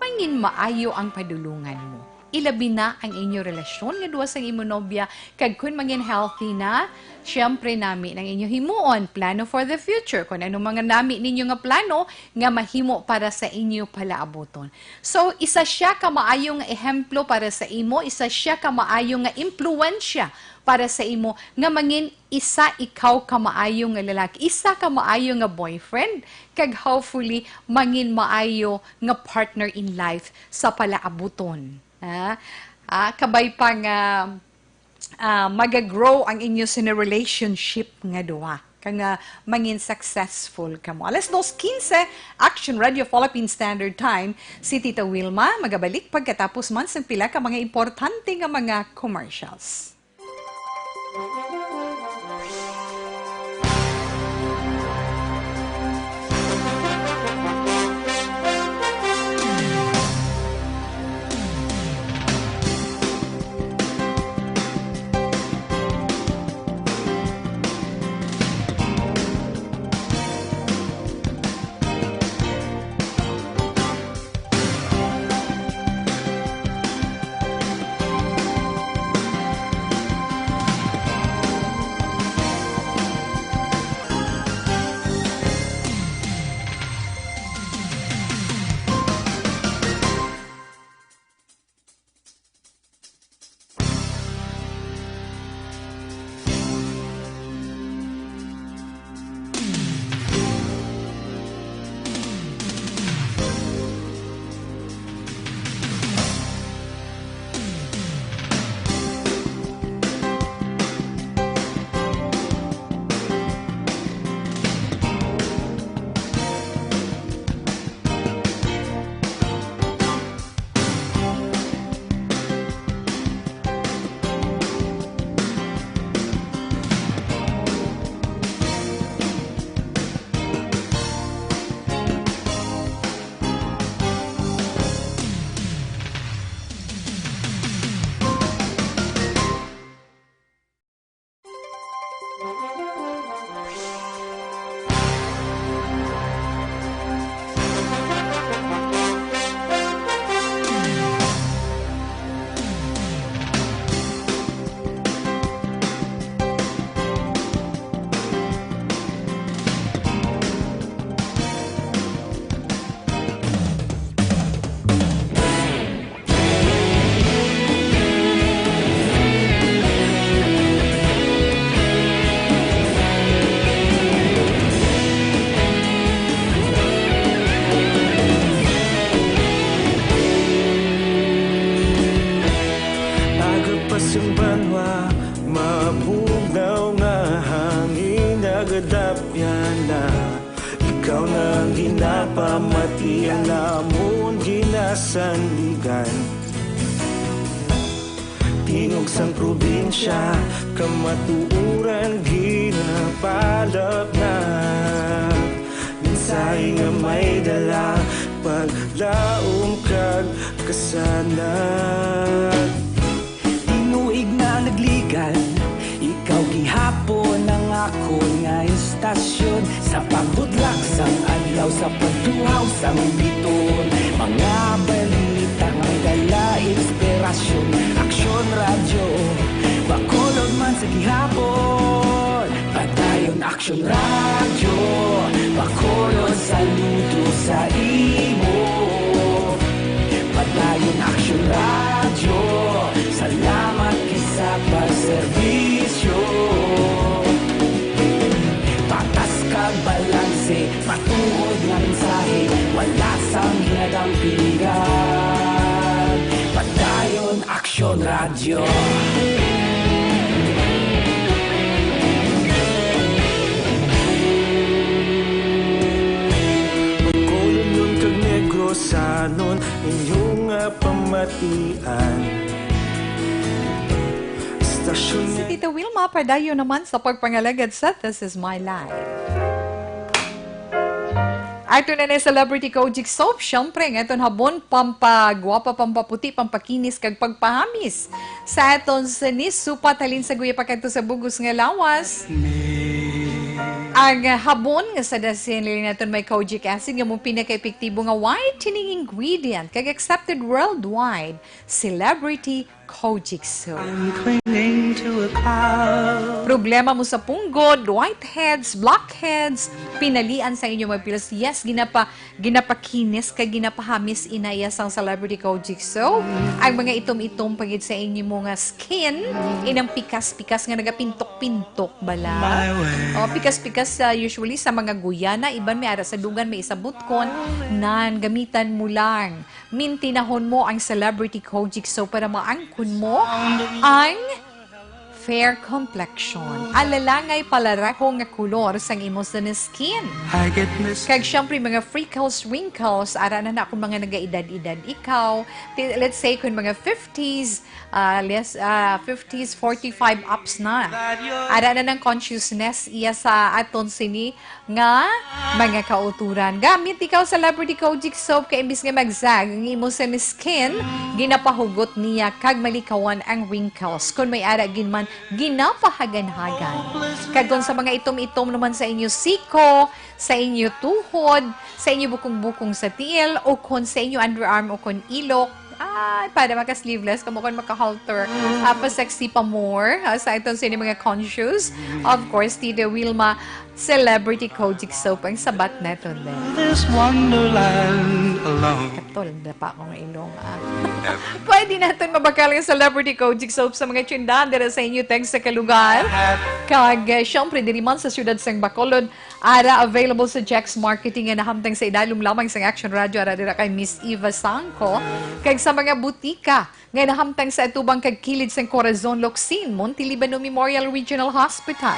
mangin maayo ang padulungan mo. Ilabi na ang inyo relasyon nga duwa sa imo nobya, kag kun mangin healthy na, syempre nami ng inyo himuon, plano for the future. Kung ano mga nami ninyo nga plano, nga mahimo para sa inyo palaaboton. So, isa siya ka maayong ehemplo para sa imo, isa siya ka maayong nga impluwensya para sa imo, nga mangin isa ikaw ka maayong nga lalaki, isa ka maayong nga boyfriend, kag hopefully mangin maayo nga partner in life sa palaaboton. Kabay pa nga mag-grow ang inyo sa relationship nga duha. Kang mangin successful ka mo. Alas 2:15, Action Radio Philippine Standard Time. Si Tita Wilma magabalik pagkatapos man sa pila ka mga importante nga mga commercials. Pamati ang namon ginasandigan. tingog sang probinsya, kamatuuran ginapalap na. Minsay nga may dala, paglaom kag kasanag. Tinuig na nagligan, ikaw gihapon ang ako nga istasyon. Sa pagbudlak sang adlaw, sa pagtuhaw sang biton, mga balita nga dala inspirasyon. Aksyon radyo, bakulog man sa gihapon. Padayon aksyon radyo, bakulog saludo sa imo. Padayon aksyon radyo, salamat kisa pagserbisyo. Patas kag balanse, matuod nga mensahe, wala sang hinadang pilihan. Padayon aksyon radyo. Magkulon nun kag negrosanon, inyong nga pamatian. Stasyon Si Tita Wilma, padayo naman sa pagpangalagad sa This Is My Life. Ato na celebrity Kojic Soap, syempre, ngayon habon, pampagwapa, pampaputi, pampakinis, kag pagpahamis. Sa aton sinis, supat halin sa guya pakanto sa bugos nga lawas. Ang habon nga sa dasin natin may kojic acid nga mong pinaka-epektibo nga whitening ingredient kag accepted worldwide, celebrity kojic soap. Problema mo sa punggod, whiteheads, blackheads, pinalian sa inyo magpilas. Yes, ginapakinis kag ginapahamis inayas ang celebrity kojic soap. Ang mga itom-itom pagid sa inyo mga skin, inang pikas-pikas nga nagapintok-pintok bala. O pikas-pikas usually sa mga guyana, iban may ara sa dugan may isabot kon nan gamitan mo lang. Mintinahon mo ang celebrity kojic soap para maangkon mo ang fair complexion. Alalangay palarako nga kulor sang imong sa skin. Kag syempre mga freckles, wrinkles, ara na na kung mga nagaedad-edad ikaw. Let's say kung mga 50s, 50s, 45 ups na. Ara na ng consciousness iya sa aton sini nga mga kauturan. Gamit ikaw celebrity kojic soap kay imbis nga magzag ang imong sa skin, ginapahugot niya kag malikawan ang wrinkles. Kung may ara ginman ginapahagan-hagan. Kag sa mga itom-itom naman sa inyo siko, sa inyo tuhod, sa inyo bukong-bukong sa tiil, o kung sa inyo underarm o kung ilok, para maka-sleeveless, kamo kung maka-halter, pa-sexy pa more, sa itong sino mga conscious. Of course, Tita Wilma, celebrity kojic soap ang sabat neto din. this wonderland alone. Katol na pa akong ilong. Pwede natin mabakal yung celebrity kojic soap sa mga tsindahan dira sa inyo thanks sa kalugar. Kag syempre diri man sa siyudad sang Bacolod, ara available sa Jax Marketing nga nahamtang sa idalom lamang sang Action Radio ara dira kay Miss Eva Sangco. Kag sa mga butika nga nahamtang sa atubang kag kilid sang Corazon Locsin, Montiliban Memorial Regional Hospital.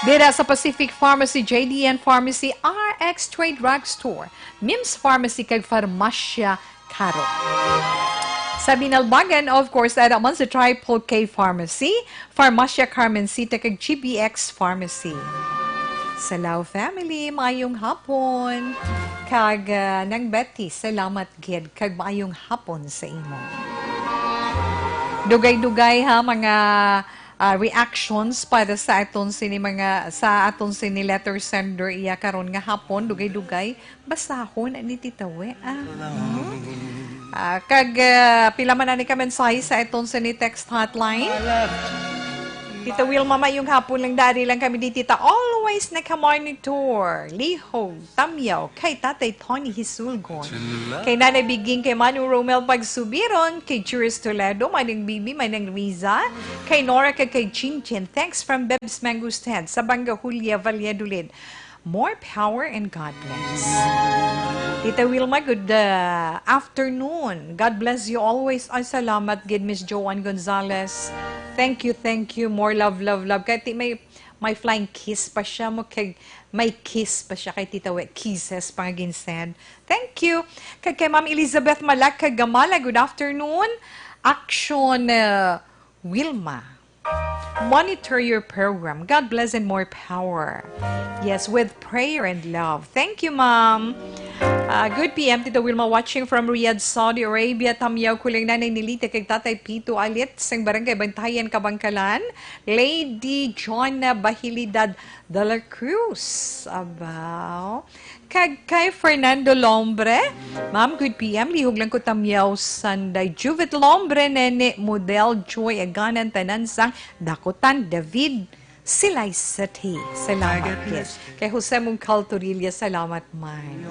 Dira sa Pacific Pharmacy, JDN Pharmacy, RX Trade Drug Store, Mims Pharmacy kag Farmasya Caro. Sa Binalbagan, of course, ada man sa Triple K Pharmacy, Farmasya Carmencita kag GBX Pharmacy. Sa Lao family, maayong hapon. Kag nang Betty, salamat gid kag maayong hapon sa imo. Dugay-dugay ha mga reactions para sa aton sini letter sender iya karon nga hapon dugay-dugay basahon ani titawe kag pila man ani ka mensahe sa aton sini text hotline. Tita Wilma, yung hapon lang dari lang kami di tita always nakamonitor lihog tamyaw kay Tatay Tony Hisulgon, kay Nanay Biging, kay Manu Romel Pagsubiron, kay Juris Toledo, Manang Bibi, Manang Riza, kay Nora, kay Chinchin. Thanks from Bebs Mangusted sa Banga Julia Valladolid. More power and God bless. Tita Wilma, good afternoon. God bless you always. Ay, salamat, gid Miss Joanne Gonzalez. Thank you. More love. Kahit may flying kiss pa siya mo, kay may kiss pa siya kay Tita We. Kisses pa nga ginsend. Thank you. Kay Ma'am Elizabeth Malak, kay Gamala, good afternoon. Action Wilma. Monitor your program. God bless and more power. Yes, with prayer and love. Thank you, Ma'am. Good PM, Tita Wilma, watching from Riyadh, Saudi Arabia. Tamyaw kuling nanay nilita kay Tatay Pito Alit sang barangay Bantayan, Kabangkalan. Lady Joanna Bahilidad de la Cruz. Abaw. Kay Fernando Lombre. Ma'am, good PM. Lihog lang ko tamyaw Sunday. Juvit Lombre, Nene, Model, Joy, Aganan, Tanansang, Dakotan, David, Silay Sati. Salamat, yes. Kay Jose Mungcal Torilla, salamat, man.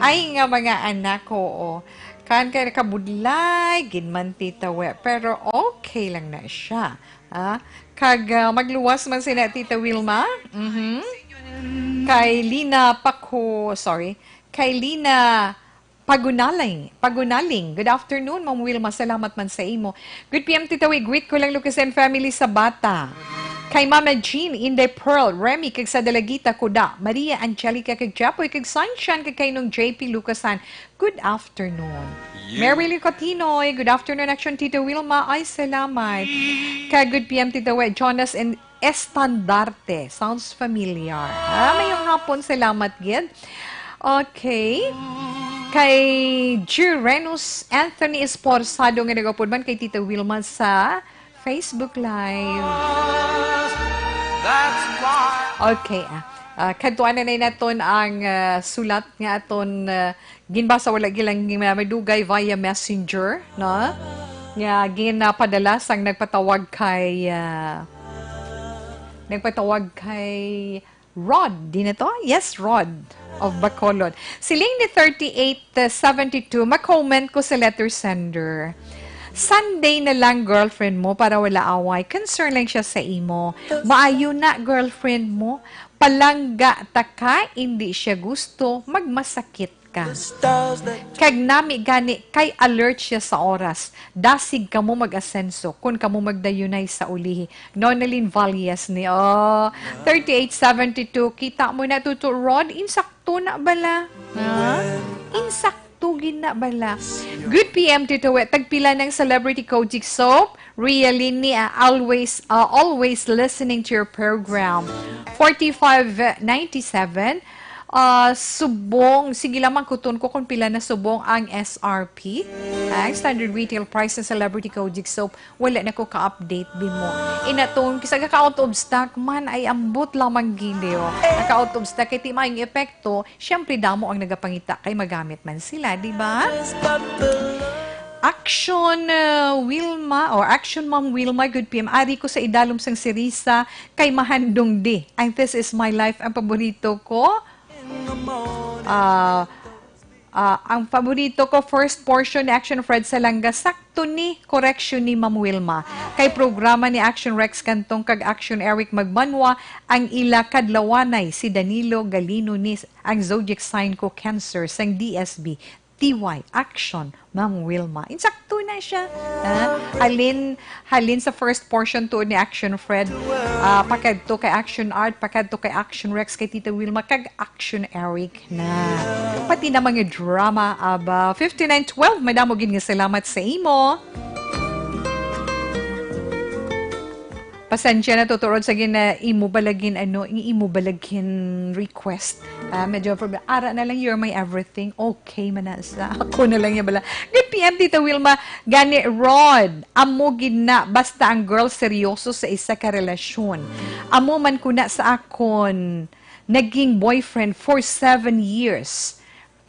Ay nga mga anak ko, oh. Kan kay nakabudlay, ginman Tita We. Pero okay lang na siya. Kag magluwas man sila Tita Wilma. Kay Lina Pagunaling. Good afternoon, Ma'am Wilma. Salamat man sa imo. Good PM, Tita Wig. Greet ko lang Lucas and family sa bata. Kay Mama Jean, Inday Pearl, Remy, kag sa Dalagita, Kuda, Maria Angelica, kag Japoy, kag Sunshine, kag kay nung JP Lucasan. Good afternoon. Mary Licotinoy, good afternoon, Action Tita Wilma. Ay, salamat. Kay Good PM, Tita Wig. Jonas and Estandarte. Sounds familiar. Mayong hapon, salamat, Gid. Okay. Kay Girenus Anthony Esporsado nga nagapudman kay Tita Wilma sa Facebook Live. Okay. Kadtuan na naton ang sulat nga aton ginbasa wala gilang madugay via messenger, no? Nga ginapadala sang nagpatawag kay Rod, di na to? Yes, Rod of Bacolod. Siling ni 3872, mag-comment ko sa letter sender. Sunday na lang girlfriend mo para wala away. Concern lang siya sa imo. Maayo na girlfriend mo. Palangga ta ka, hindi siya gusto, magmasakit ka. Kag nami gani, kay alert siya sa oras. Dasig ka mo mag-asenso kung ka mo magdayunay sa ulihi. Nonalyn Valles ni, 3872. Kita mo na tuto, Rod, insakto na bala. Insakto na bala. Good PM, Tito We. Tagpila ng Celebrity Kojic Soap. Really, always listening to your program. 4597. Subong, sige lamang kuton ko kung pila na subong ang SRP. Ang standard retail price ng Celebrity Kojic Soap, wala na ko ka-update bimo. Inatong, kisa ka-out of stock man, ay ambot lamang gilyo. Naka-out of stock, kaya timayong epekto, syempre damo ang nagapangita kay magamit man sila, di ba? Action Wilma or Action Ma'am Wilma, good PM. Ari ko sa idalom sang Sirisa kay Mahandong di. Ang This Is My Life ang paborito ko. Ang paborito ko, first portion ni Action Fred Salanga, sakto ni correction ni Ma'am Wilma. Kay programa ni Action Rex Kantong kag Action Eric Magbanwa, ang ila kadlawanay si Danilo Galino ni ang zodiac sign ko Cancer sang DSB. TY, Action, Ma'am Wilma. Insakto na siya. Halin sa first portion to ni Action Fred. Pakadto kay Action Art, pakadto kay Action Rex, kay Tita Wilma, kag Action Eric na. Pati na mga drama, 5912, madamogin nga salamat sa imo. Pasensya na tuturod sa imo balagin request. Medyo problem. Ara na lang, you're my everything. Okay, manasa. Ako na lang yan bala. Good PM, Tita Wilma. Gani, Rod. Amo gina. Basta ang girl seryoso sa isa ka relasyon. Amo man kuna sa akon. Naging boyfriend for 7 years.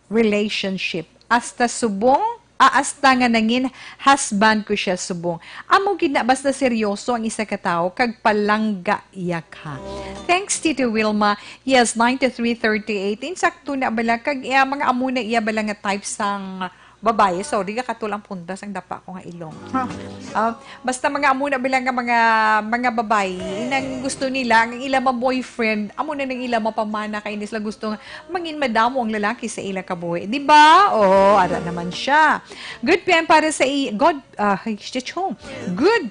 Relationship. Hasta subong. Asta nga nangin husband ko siya subong. Amo gina basta seryoso ang isa ka tawo kag palangga iya ka. Thanks Tito Wilma. Yes, 9338. Insakto na bala kag mga amo na iya bala nga type sang babae. Sorry ka katulang punta sang dapa ko nga ilong. Basta mga amo na bala nga mga babae nang gusto nila ang ila ma boyfriend, amo na nang ila mapamana kay inis la gusto nga mangin madamo ang lalaki sa ila ka boy. Di ba? Ara naman siya. Good PM para sa iya. Good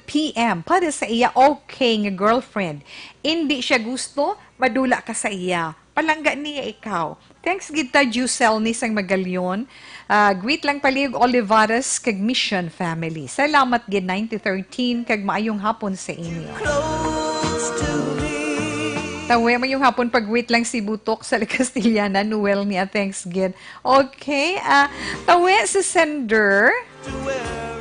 PM para sa iya. Okay nga girlfriend. Hindi siya gusto, madula ka sa iya. Palangga niya ikaw. Thanks kita Jusel ni sang Magalyon. Greet lang paliog Olivares kag Mission Family. Salamat gid 9013 kag maayong hapon sa inyo. Tawe mayong hapon pag-greet lang si Butok sa Castillana, Noel niya. Thanks gid. Okay, tawe sa sender.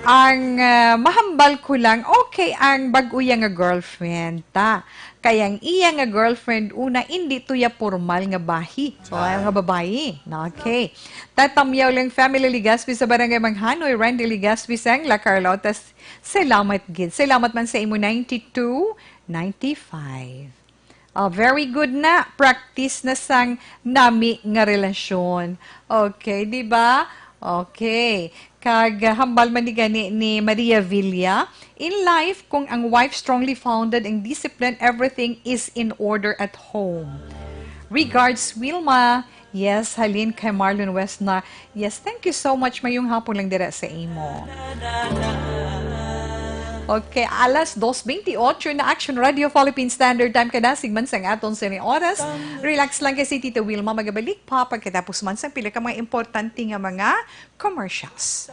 Ang mahambal ko lang, okay, ang bag-uya nga girlfriend, ta. Kaya ang iya nga girlfriend, una, hindi to ya formal nga bahi. So, nga babae. Okay. Tatamyaw lang family Ligaspi sa Barangay Manghanoy, Randy Ligaspi sang La Carlota. Salamat, gid. Salamat man sa imo 92-95. Very good na. Practice na sang nami nga relasyon. Okay, di ba? Okay. Kag hambal man ni gani ni Maria Villa, in life, kung ang wife strongly founded and disciplined, everything is in order at home. Regards, Wilma. Yes, halin kay Marlon Westna. Yes, thank you so much. Mayong hapon lang dira sa imo. Okay, alas 2:28 na Action Radio Philippine Standard Time kada sigman sang aton sa oras. Relax lang kasi Tita Wilma magabalik pa pagkatapos man sang pila ka mga importante nga mga commercials.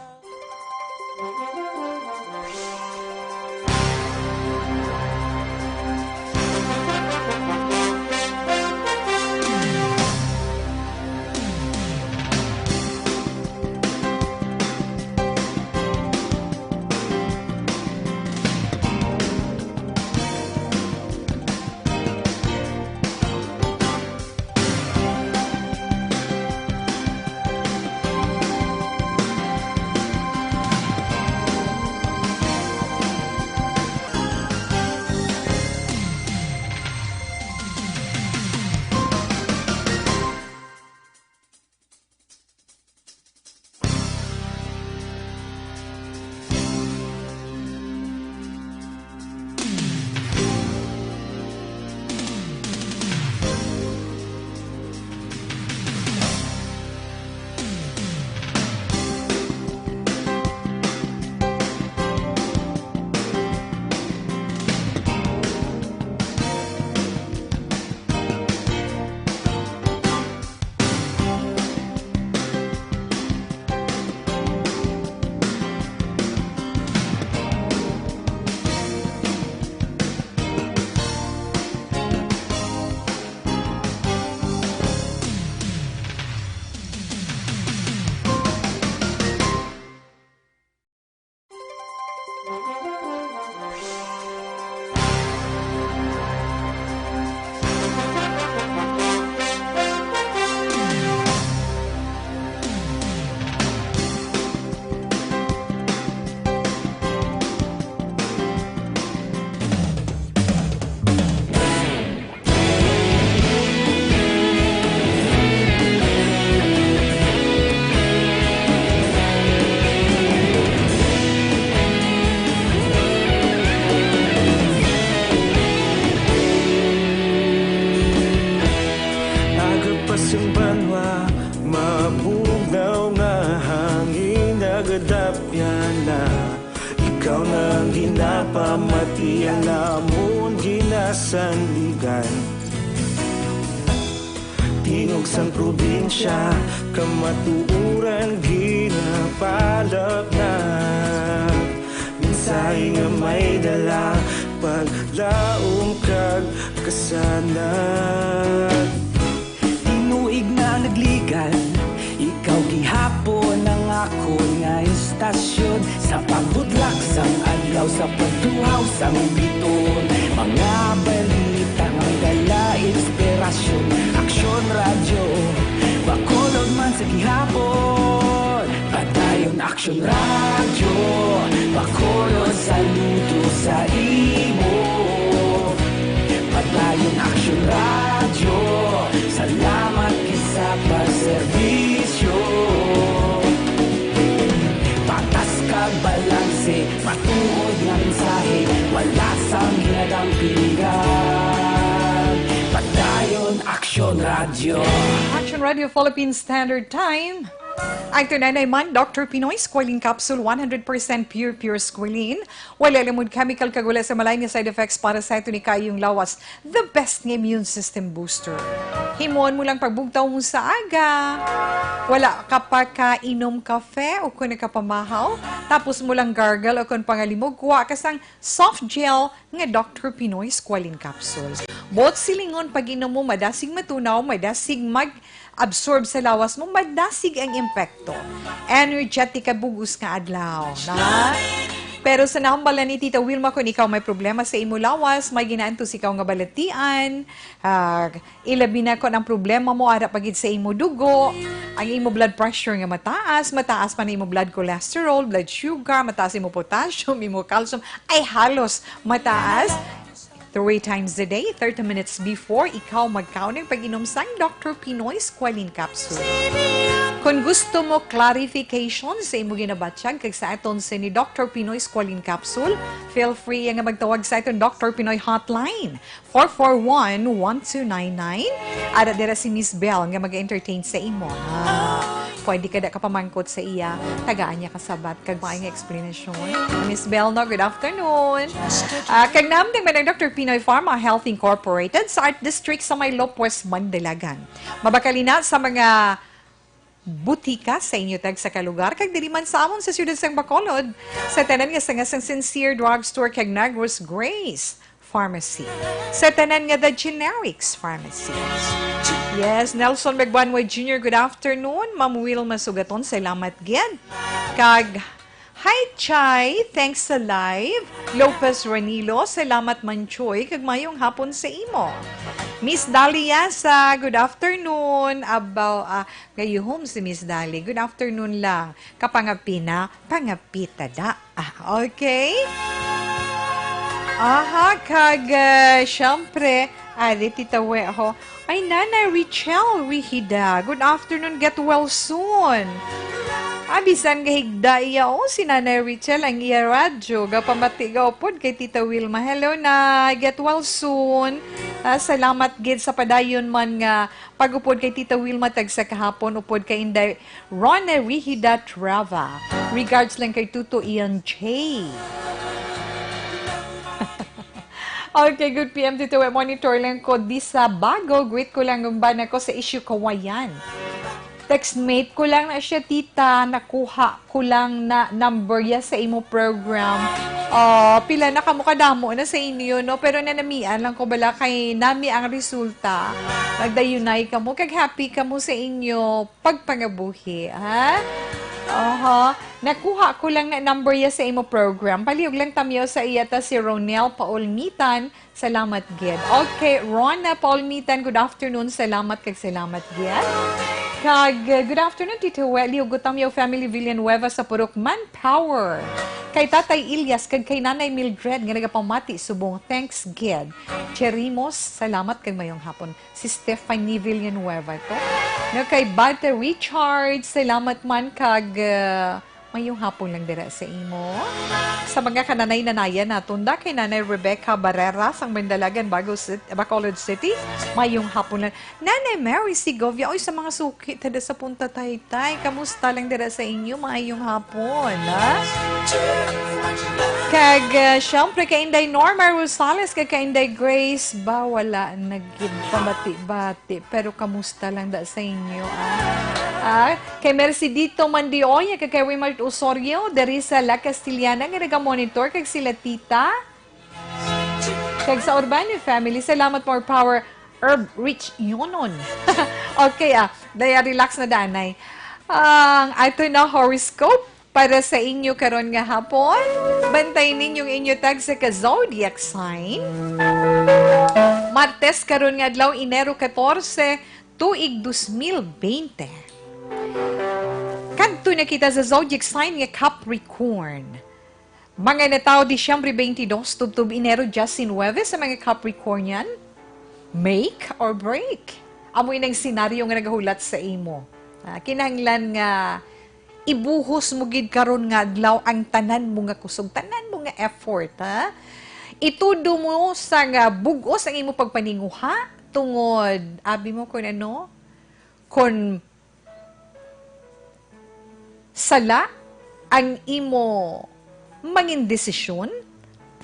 Agapasang banwa, mabugnaw nga hangin nagadapyan na. Ikaw nang ginapamatian namon ginasanligan. Tingog sang probinsya, kamatuuran ginapalap na. Minsay nga may dala, paglaom kag kasanat. Tinuig na nagligan, ikaw gihapon ang ako nga istasyon. Sa pagbudlak sang adlaw, sa pagduhaw sang biton. Mga balita ang dala inspirasyon. Aksyon radyo, bakolod man sa gihapon. Padayon Aksyon radyo, bakolod saludo sa imo. Padayon Aksyon radyo, salamat kisa pagserbisyo. Patas kag balanse, matuod nga mensahe, wala sang ginadampingan. Padayon Aksyon Radio. Action Radio Philippine Standard Time. Ang tunay man, Dr. Pinoy Squalene Capsule, 100% pure squalene. Wala limod chemical kagula sa malay nga side effects para sa ito ni kayong lawas. The best nga immune system booster. Himon mo lang pagbugtaw mo sa aga. Wala ka pa kainom kafe o kung nakapamahaw. Tapos mo lang gargle o kung pangalimog. Kuha ka sang soft gel nga Dr. Pinoy Squalene Capsule. Bot silingon pag inom mo, madasig matunaw, madasig mag-absorb sa lawas mo, madasig ang impekto. Energetic ka bugos nga adlaw. Na? Pero sa nahambala ni Tita Wilma, kung ikaw may problema sa imo lawas, may ginaantos ikaw nga balatian, ilabi na ko ang problema mo, ara pagid sa imo dugo, ang imo blood pressure nga mataas pa na imo blood cholesterol, blood sugar, mataas imo potassium, imo calcium, ay halos mataas. 3 times a day, 30 minutes before ikaw magkaon ng pag-inom sang Dr. Pinoy Squalene Capsule. Kung gusto mo clarification sa imo ginabatyag kag sa aton sa ni Dr. Pinoy Squalene Capsule, feel free nga magtawag sa aton Dr. Pinoy Hotline 441-1299. Ada dira si Miss Bell nga mag-entertain sa imo. Pwede ka da kapamangkot sa iya, tagaan niya kasabat, kag maayong explanation. Miss Bell, no, good afternoon. Kag namdang man ng Dr. Pinoy Pharma Health Incorporated sa Art District sa may Lopez, Mandalagan. Mabakalina sa mga butika sa inyo tag sa kalugar, kag diri man sa amon sa siyudad sang Bacolod, sa tanan nga sang Sincere Drugstore kag Negros Grace Pharmacy. Sa tanan nga The Generics Pharmacy. Yes, Nelson Magbanway Jr., good afternoon. Ma'am Wilma Sugaton, salamat gid. Kag, hi Chay, thanks sa live. Lopez Ranilo, salamat Manchoy, kag mayong hapon sa imo. Miss Dali Yasa, good afternoon. Gayuhom si Miss Dali, good afternoon lang. Kapangapina, pangapita da. Okay? Aha, kag, syempre, Tita Weho. Ay, Nanay Richelle Rihida. Good afternoon. Get well soon. Abisan gahigda iya si Nanay Richelle ang iya radyo. Gapamatigaw pod kay Tita Wilma. Hello na. Get well soon. Salamat gid sa padayon man nga pagupod kay Tita Wilma tag sa kahapon upod kay Inday Rona Rihida Trava. Regards lang kay Tuto Ian J. Okay, good PM dito. Monitor lang ko di sa bago. Greet ko lang yung ban ako sa issue kawayan. Textmate ko lang na siya, tita. Nakuha ko lang na number ya sa imo program. Pila na kamo kadamo na sa inyo, no? Pero nanamian lang ko bala kay nami ang resulta. Nagdayunay ka mo. Kag happy ka mo sa inyo pagpangabuhi, ha? Nakuha ko lang na number ya sa imo program. Palihog lang tamyo sa iya ta si Ronel Paulmitan. Salamat gid. Okay, Rona Paulmitan, good afternoon. Salamat kag salamat gid. Kag good afternoon Tito Welly ug tamyo family Villanueva sa Purok Manpower. Kay Tatay Ilyas kag kay Nanay Mildred nga nagapamati subong thanks gid. Cherimos, salamat kag mayong hapon. Si Stephanie Villanueva to. No kay Bate Richard, salamat man kag mayong hapon lang dira sa imo. Sa mga kananay-nanayan naton da kay Nanay Rebecca Barrera sang Mandalagan, Bacolod City, mayong hapon lang. Nanay Mary Segovia, oy sa mga suki tada sa Punta Taytay, kamusta lang dira sa inyo, mayong hapon, ha? Kag syempre kay Inday Norma Rosales kag kay Inday Grace ba wala nagpamati-bati pero kamusta lang da sa inyo, kay Mercedito Mandioya kag kay Wimart Osorio dari sa La Castillana nga naga-monitor kag sila tita. Kag sa Urbano family, salamat more power Herb Rich Yonon. Okay, daya relax na danay. Ito na horoscope para sa inyo karon nga hapon. Bantayin ninyong inyo tag sa ka-zodiac sign. Martes karon nga adlaw Enero 14, tuig 2020. Kadto na kita sa zodiac sign nga Capricorn. Mga nataw Disyembre 22, tubtub Enero 19 sa mga Capricornian. Make or break. Amoy ng senaryo nga nagahulat sa imo. Kinahanglan nga ibuhos mo gid karon nga adlaw ang tanan mo nga kusog, tanan mo nga effort, ha? Itudo mo sa nga bugos ang imo pagpaninguha tungod abi mo kun ano? Kun sala ang imo mangin desisyon,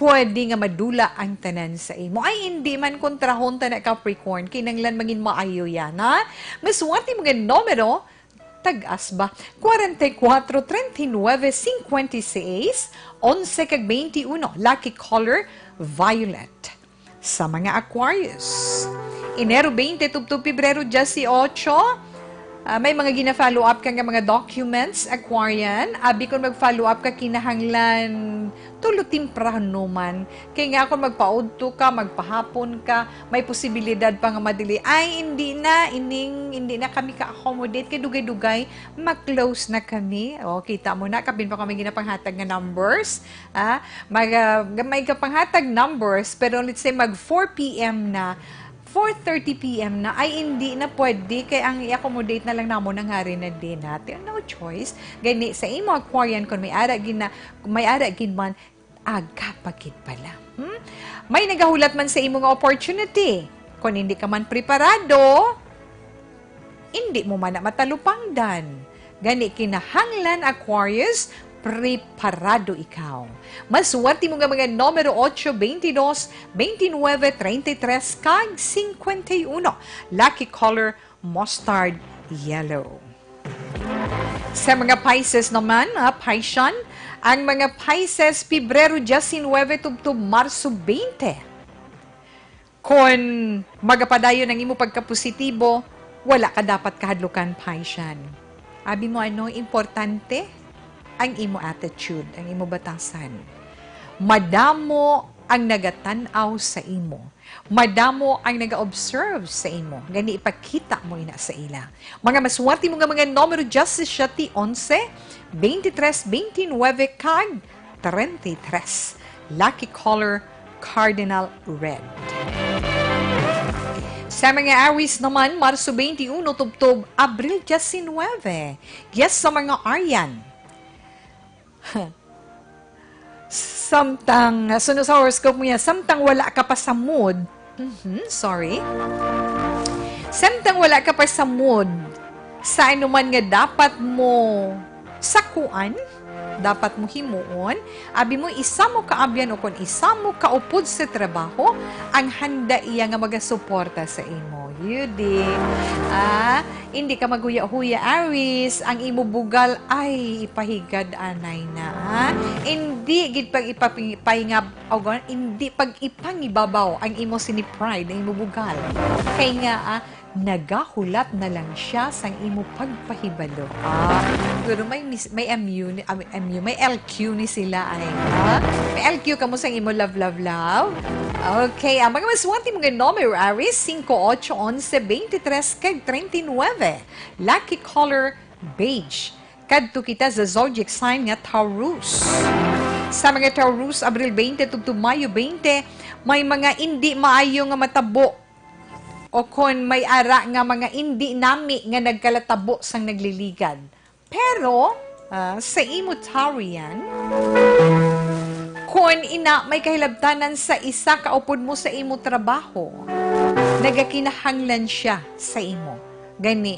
pwede nga madula ang tanan sa imo. Ay, hindi man kontrahon ta na Capricorn, kinanglan mangin maayo yan, ha? Maswati mga numero, tag-as ba? 44, 39, 56, 11 kag 21. Lucky color, violet. Sa mga Aquarius, Enero 20, tubtub Pebrero 18, may mga gina-follow up ka nga mga documents, Aquarian. Abi kung mag-follow up ka, kinahanglan tulo timprano man. Kaya nga kung magpaudto ka, magpahapon ka, may posibilidad pa nga madili. Ay, hindi na kami ka-accommodate. Kaya dugay-dugay, mag-close na kami. O, kita mo na, kabin pa kami ginapanghatag nga numbers. May kapanghatag numbers, pero let's say mag 4 p.m. na, 4:30 p.m. na, ay hindi na pwede, kaya ang i-accommodate na lang namo nang hari na din natin. No choice. Gani, sa imo Aquarian, kung may ara gin man, aga pagid pala. May nagahulat man sa imo nga opportunity. Kung hindi ka man preparado, hindi mo man na matalupangdan. Gani, kinahanglan Aquarius, preparado ikaw. Maswerte mo nga mga numero 8, 22, 29, 33, kag 51. Lucky color, mustard yellow. Sa mga Pisces naman, Piscean, ang mga Pisces, Pebrero 19, tubtub Marso 20. Kung magapadayon ang imo pagkapositibo, wala ka dapat kahadlukan, Piscean. Abi mo ano, importante? Ang imo attitude, ang imo batasan. Madamo ang nagatanaw sa imo. Madamo ang naga-observe sa imo. Gani ipakita mo ina sa ila. Mga maswerte mo nga mga numero 17, 11, 23, 29, kag 33. Lucky color, cardinal red. Sa mga Aries naman, Marso 21, tubtob, Abril 19. Yes, sa mga Aryan. Samtang, sunod sa horoscope mo yan, samtang wala ka pa sa mood, samtang wala ka pa sa mood, sa anuman nga dapat mo sakuan, dapat mo himuon, abi mo isa mo kaabyan o kung isa mo kaupod sa trabaho, ang handa iya nga magasuporta sa imo. Yudi. Hindi ka maguya-huya, Aries. Ang imo bugal ay ipahigad anay na. Hindi gid pag ipapahingab o hindi pag ipangibabaw ang imo sini-pride, ang imo bugal. Kay nga nagahulat na lang siya sang imo pagpahibalo. Pero may may LQ ni sila ay. May LQ ka mo sang imo love. Okay, ang mga maswerte mga numero, Aries, 5, 8, 11, 23, kag 39. Lucky color, beige. Kadto kita sa zodiac sign nga Taurus. Sa mga Taurus, Abril 20 tugtog Mayo 20, may mga hindi maayo nga matabo o kung may ara nga mga hindi nami nga nagkalatabo sang nagliligad. Pero, sa imo Taurian, kung ina may kahilabtanan sa isa kaupod mo sa imo trabaho, nagakinahanglan siya sa imo. Gani,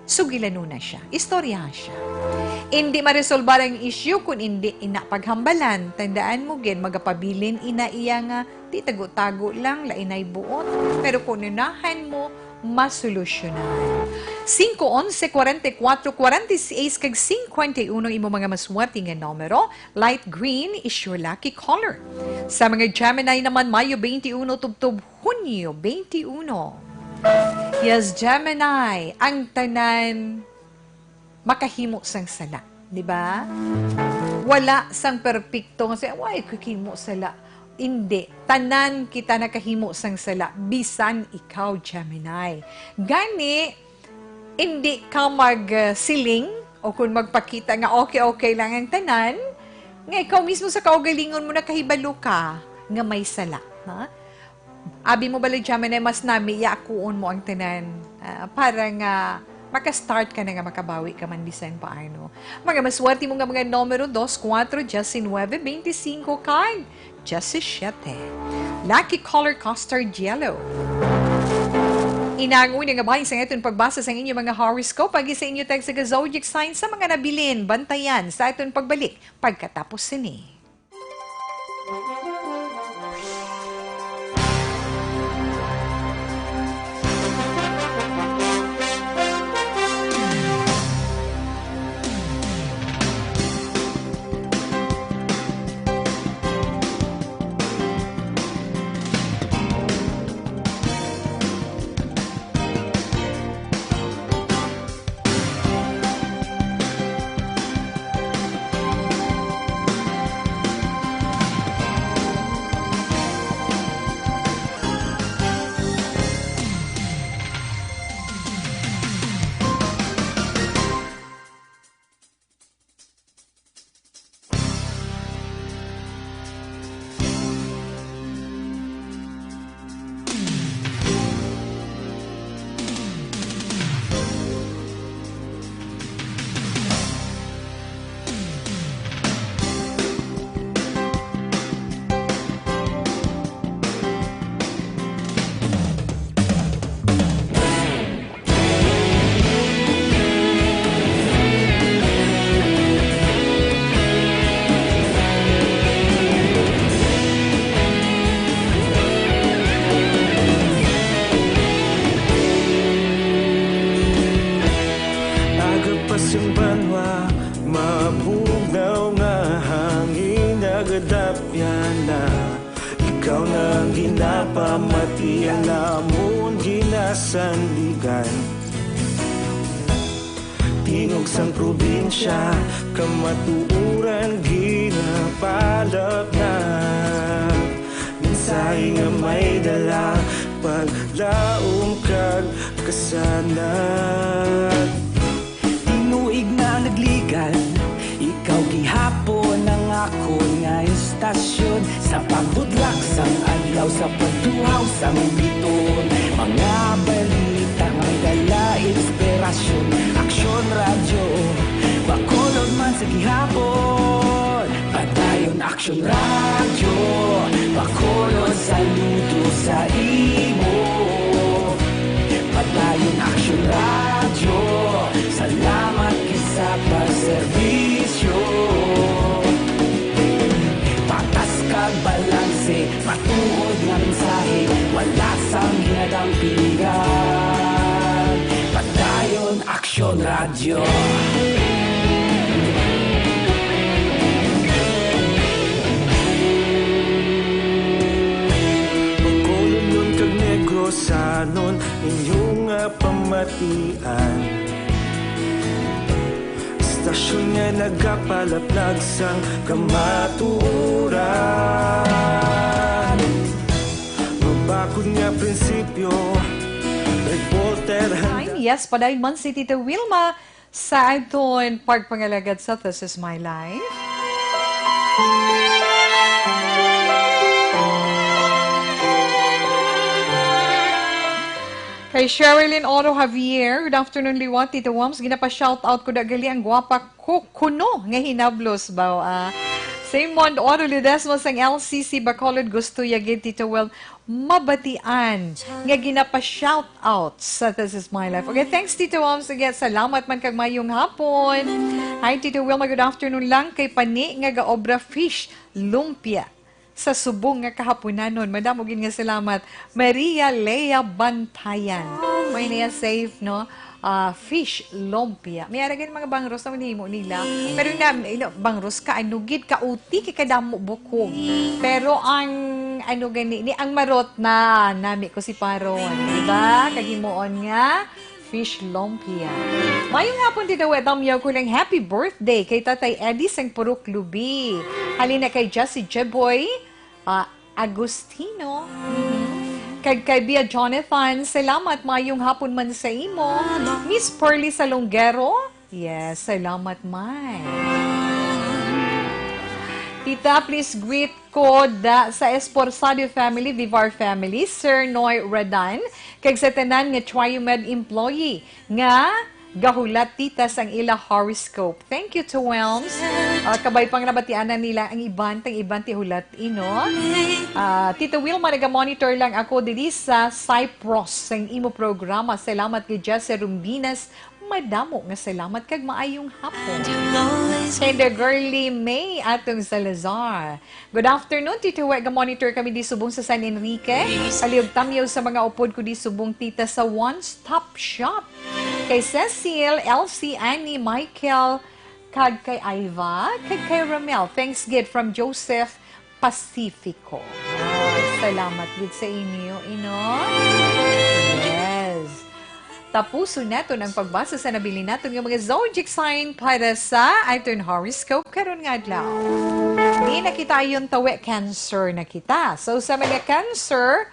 sugilan na siya. Istorya siya. Hindi maresolbar ang issue kung hindi ina paghambalan. Tandaan mo gin, magapabilin ina iya nga, di tago-tago lang, lainay buot. Pero kung nanahan mo, masolusyonan. 5, 11, 44, 46, kag 51 imo mga maswerte nga numero. Light green is your lucky color. Sa mga Gemini naman, Mayo 21, tubtob Hunyo 21. Yes, Gemini, ang tanan makahimo sang sala, di ba? Wala sang perpekto nga why kikimo sala. Hindi, tanan kita nakahimo sang sala, bisan ikaw, Gemini. Gani, hindi ka magsiling o kung magpakita nga okay lang ang tanan, nga ikaw mismo sa kaugalingon mo nakahibalo ka nga may sala. Ha? Abi mo bala, Gemini, mas nami, yakuon mo ang tanan para nga maka-start ka na nga makabawi ka man bisan paano. Mga maswerte mo nga mga numero 2, 4, 19, 25, kag 17. Lucky color, custard yellow. Inangon nga bahay sa itong pagbasa sa inyong mga horoscope, pag sa inyo tag sa zodiac sign sa mga nabilin, bantayan sa itong pagbalik pagkatapos sini. nagadapyan na ikaw nang ginapamatian namon ginasandigan tingog sang probinsya kamatuuran ginapalap na minsay nga may dala paglaom kag kasanat Tinuig na nagligan Ikaw gihapon ang ako nga istasyon Sa pagbudlak sang adlaw Sa pagduhaw sang biton Mga balita nga dala inspirasyon Aksyon radyo Bakolod man sa gihapon Padayon aksyon radyo Bakolod saludo sa imo Padayon aksyon radyo Salamat kisa pagserbisyo Patas kag balanse Matuod nga mensahe Wala sang ginadampingan Padayon aksyon radyo Pagkolon yun kag negrosanon inyong pamatian Istasyon nga nagapalaplag sang kamaturan Mabakod nga prinsipyo Reporter Yes, padayon man si Tita Wilma sa aton pagpangalagad sa This Is My Life. Kay Sherilyn Oro Javier, good afternoon Liwat, Tita Wams, ginapa-shoutout ko dagali ang gwapa ko kuno nga hinablos ba. Simon Oro Ledesma sang LCC Bacolod gusto yagid Tita Will mabatian nga ginapa-shoutout sa This Is My Life. Okay, thanks Tita Wams again. Salamat man kag mayong hapon. Hi Tita Wilma, good afternoon lang kay Pani nga gaobra fish lumpia sa subong nga kahaponanon. Madam, ugin nga salamat. Maria Lea Bantayan. May niya safe, no? Fish lumpia. May aragin mga bangros na manihimo nila. Pero bangros ka, anugid ka, uti, kikadamo bukog. Pero ang, ni ang marot na, nami ko si Paron. Diba? Kagimuon nga, fish lumpia. Mayong hapon dito, wedam yaw ko lang happy birthday kay Tatay Eddie sang Purok Lubi. Halina kay Jessie Jeboy, Agustino, kay Bia Jonathan, salamat mayong hapon man sa imo. Miss Pearly Salonguero, yes, salamat man. Tita, please greet ko sa Esporsado family, Vivar family, Sir Noy Radan, kag sa tanan nga Triumed employee nga gahulat tita sang ila horoscope. Thank you to Welms. Kabay pang nabatianan nila ang iban ti hulat ino. Tita Wilma, naga-monitor lang ako dili sa Cyprus sang imo programa. Salamat kay Jesse Rumbinas. Madamo nga salamat kag maayong hapon. Kay the girly May atong Salazar. Good afternoon, Tita We. Ga-monitor kami di subong sa San Enrique. Palihog tamyaw sa mga upod ko di subong tita sa One Stop Shop. Kay Cecil, Elsie, Annie, Michael, kag kay Iva, kag kay Ramel. Thanks gid from Joseph Pacifico. Salamat gid sa inyo, ino. Yes. Tapuso nato ang pagbasa sa nabili nato ng mga zodiac sign para sa aton horoscope karon nga adlaw. Di na kita yung tawi Cancer na kita. So sa mga Cancer,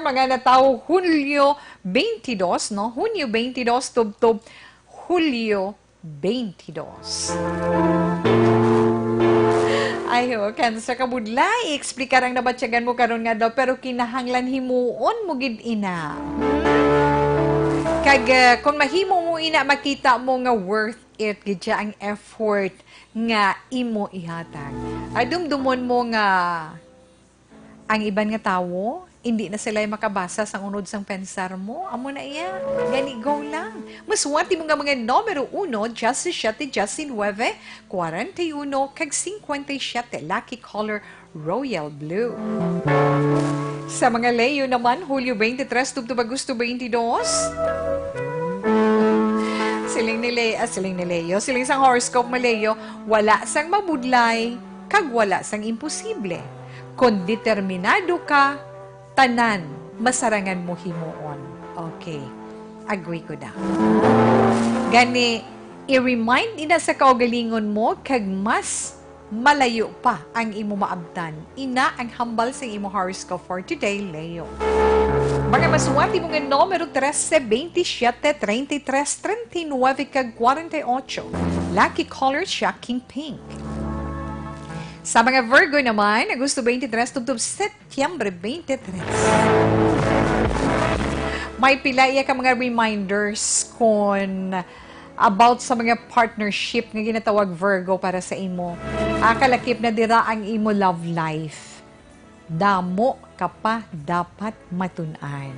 mga natawo Hulyo 22, no? Hunyo 22, tub-tub, Hulyo 22. Ayo, Cancer kabudla, i-explikarang nabatsyagan mo karon nga daw, pero kinahanglan himuon mo gid ina. Kag kung mahimo mo ina, makita mo nga worth it gid siya ang effort nga imo ihatag. Ay dumdumon mo nga ang iban nga tawo, hindi na sila makabasa sa unod sang pensar mo. Amo na iya. Gani, go lang. Maswati mo nga mga numero 1, 17, 19, 41, kag 57. Lucky color, royal blue. Sa mga Leo naman, Hulyo 23, tubto Agosto 22. Si siling ni Leo, siling sang horoscope mo Leo, wala sang mabudlay, kag wala sang imposible. Kung determinado ka, tanan, masarangan mo himuon. Okay, agree ko na. Gani, i-remind ina sa kaugalingon mo, kag mas malayo pa ang imo maabdan. Ina ang hambal sa imo horoscope for today, Leo. Mga masuwati mo nga numero 13, 27, 33, 39, kag 48. Lucky color, shocking pink. Sa mga Virgo naman, Agosto 23, tubtob Setyembre 23. May pila iya ka mga reminders kung about sa mga partnership nga ginatawag Virgo para sa imo. Kalakip na dira ang imo love life. Damo ka pa dapat matunan.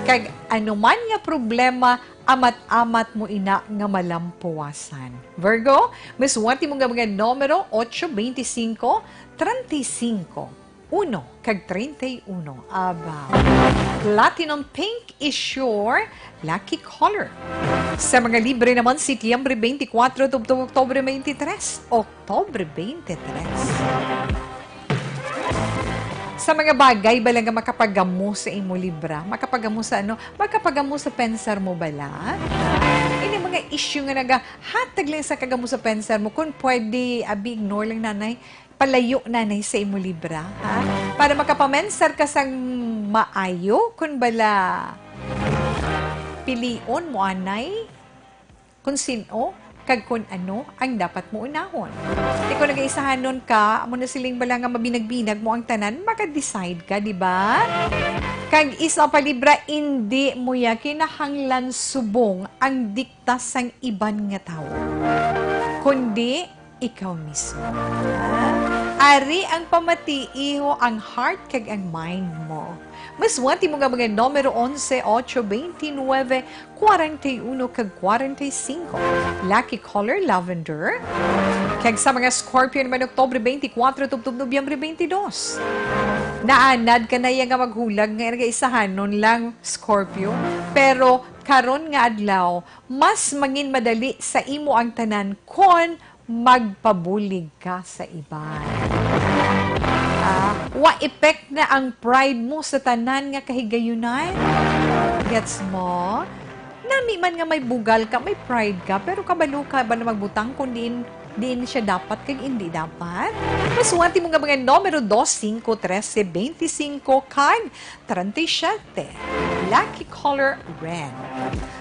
Kag anuman nga problema, amat-amat mo ina nga malampuasan. Virgo, masuwati mo nga mga numero 8, 25, 35. 1 kag 31. Aba. Platinum pink is your lucky color. Sa mga libre naman, Setyembre 24 to Oktubre 23. Oktubre 23. Sa mga bagay, bala nga makapagamo sa imo libra, makapagamo sa ano, makapagamo sa pensar mo bala. Ini mga issue nga nagahatag lang sa kagamo sa pensar mo, kung pwede, ignore lang nanay, palayo nanay sa imo libra, ha? Para makapamensar ka sang maayo, kung bala pilion mo anay, kung sino, kag kung ano ang dapat mo unahon. Di ko nag-aisahanon ka, amo na siling bala nga mabinag-binag mo ang tanan, maka-decide ka, di ba? Kag isa pa libra, hindi mo ya kinahanglan subong ang diktas sang iban nga tao. Kundi, ikaw mismo. Ari ang pamatiiho ang heart kag ang mind mo. Maswati mo nga mga numero 11, 8, 29, 41 kag 45. Lucky color, lavender. Kag sa mga Scorpio naman, Oktubre 24, tubtob Nobyembre 22. Naanad ka na yan nga maghulag nga isahan nun lang, Scorpio. Pero karon nga adlaw, mas mangin madali sa imo ang tanan kon magpabulig ka sa iba. Wa effect na ang pride mo sa tanan nga kahigayunan. Gets mo? Nami man nga may bugal ka, may pride ka, pero kabalo ka ba na magbutang kung diin siya dapat kag hindi dapat? Masuwati mo nga mga numero 2, 5, 13, 25, kag 37. Lucky color, red.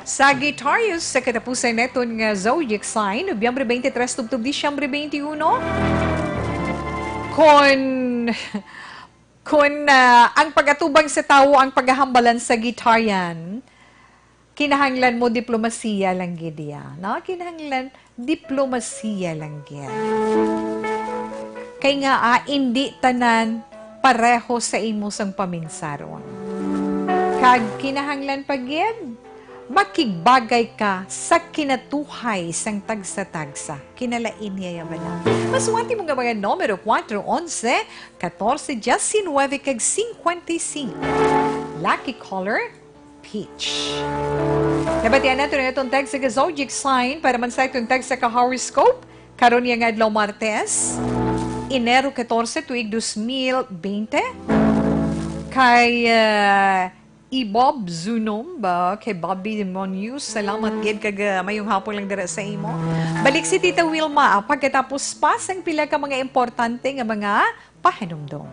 Sagittarius, sa katapusan neton nga zodiac sign, Nobyembre 23, tubtob Disyembre 21. Kung ang pagatubang sa tao ang paghahambalan sa Sagittarian, kinahanglan mo diplomasiya lang gidya. No? Kinahanglan diplomasiya lang gid. Kay nga hindi tanan pareho sa imo sang paminsaron. Kag kinahanglan pagid makigbagay ka sa kinatuhay sang tagsa-tagsa. Kinalain niya yaman na. Masuwati mo nga mga numero 4, 11, 14, 19, kag 55. Lucky color, peach. Nabatian nato na itong tag sa zodiac sign para man sa itong tag sa ka-horoscope. Karon niya nga adlaw Martes, Enero 14, tuig 2020. Kay Ibob Zunom ba? Kay Bobby Demonius. Salamat gid kag mayong hapon lang dira sa imo. Balik si Tita Wilma pagkatapos pa sang pila ka mga importante nga mga pahanumdom.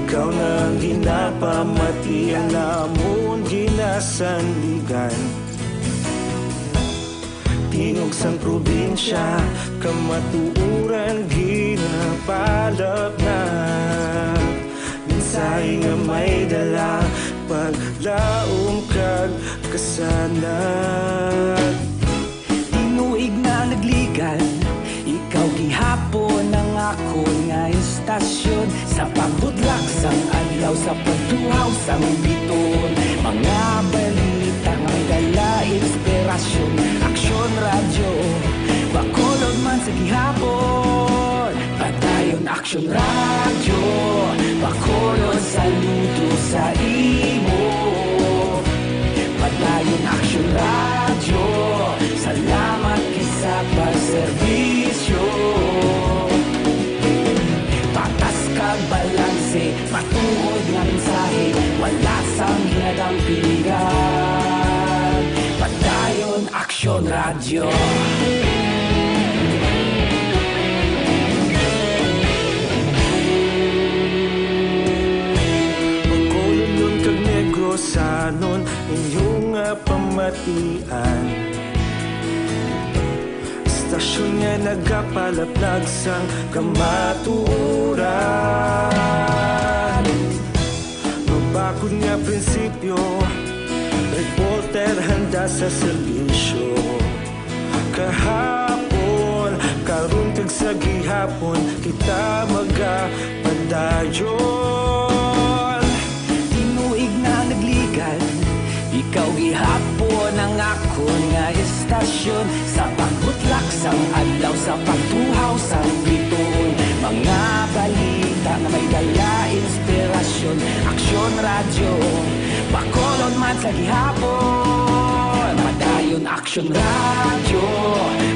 ikaw nang ginapamati ang namon ginasandigan. Tinog sang probinsya, kamatuuran ginapalap na. Minsay nga may dala, paglaom kag kasanag. Tinuig na nagligan, ikaw gihapon ang ako nga istasyon. Sa pagbutlak sang adlaw, sa pagtuhaw sang biton. Mga balita nga may dala inspirasyon. Aksyon radyo, bakolod man sa gihapon. Padayon aksyon radyo, bakolod saludo sa imo. Padayon aksyon radyo, salamat kisa pagserbisyo. Patas kag balanse, matuod nga mensahe, wala sang ginadang pilihan. Padayon aksyon radyo. Magkulunod kag negrosanon, inyong nga pamatian. Istasyon nga nagapalaplag sang kamatuuran. Mabakod nga prinsipyo, reporter handa sa serbisyo. Kahapon, karon kag sa gihapon, kita magapadayon. Tinuig na nagligan, ikaw gihapon ang ako nga istasyon. Sa pagbutlak sang adlaw, sa pagtuhaw sang biton. Mga balita nga may dala inspirasyon. Aksyon radyo, bakolod man sa gihapon. Padayon aksyon radyo,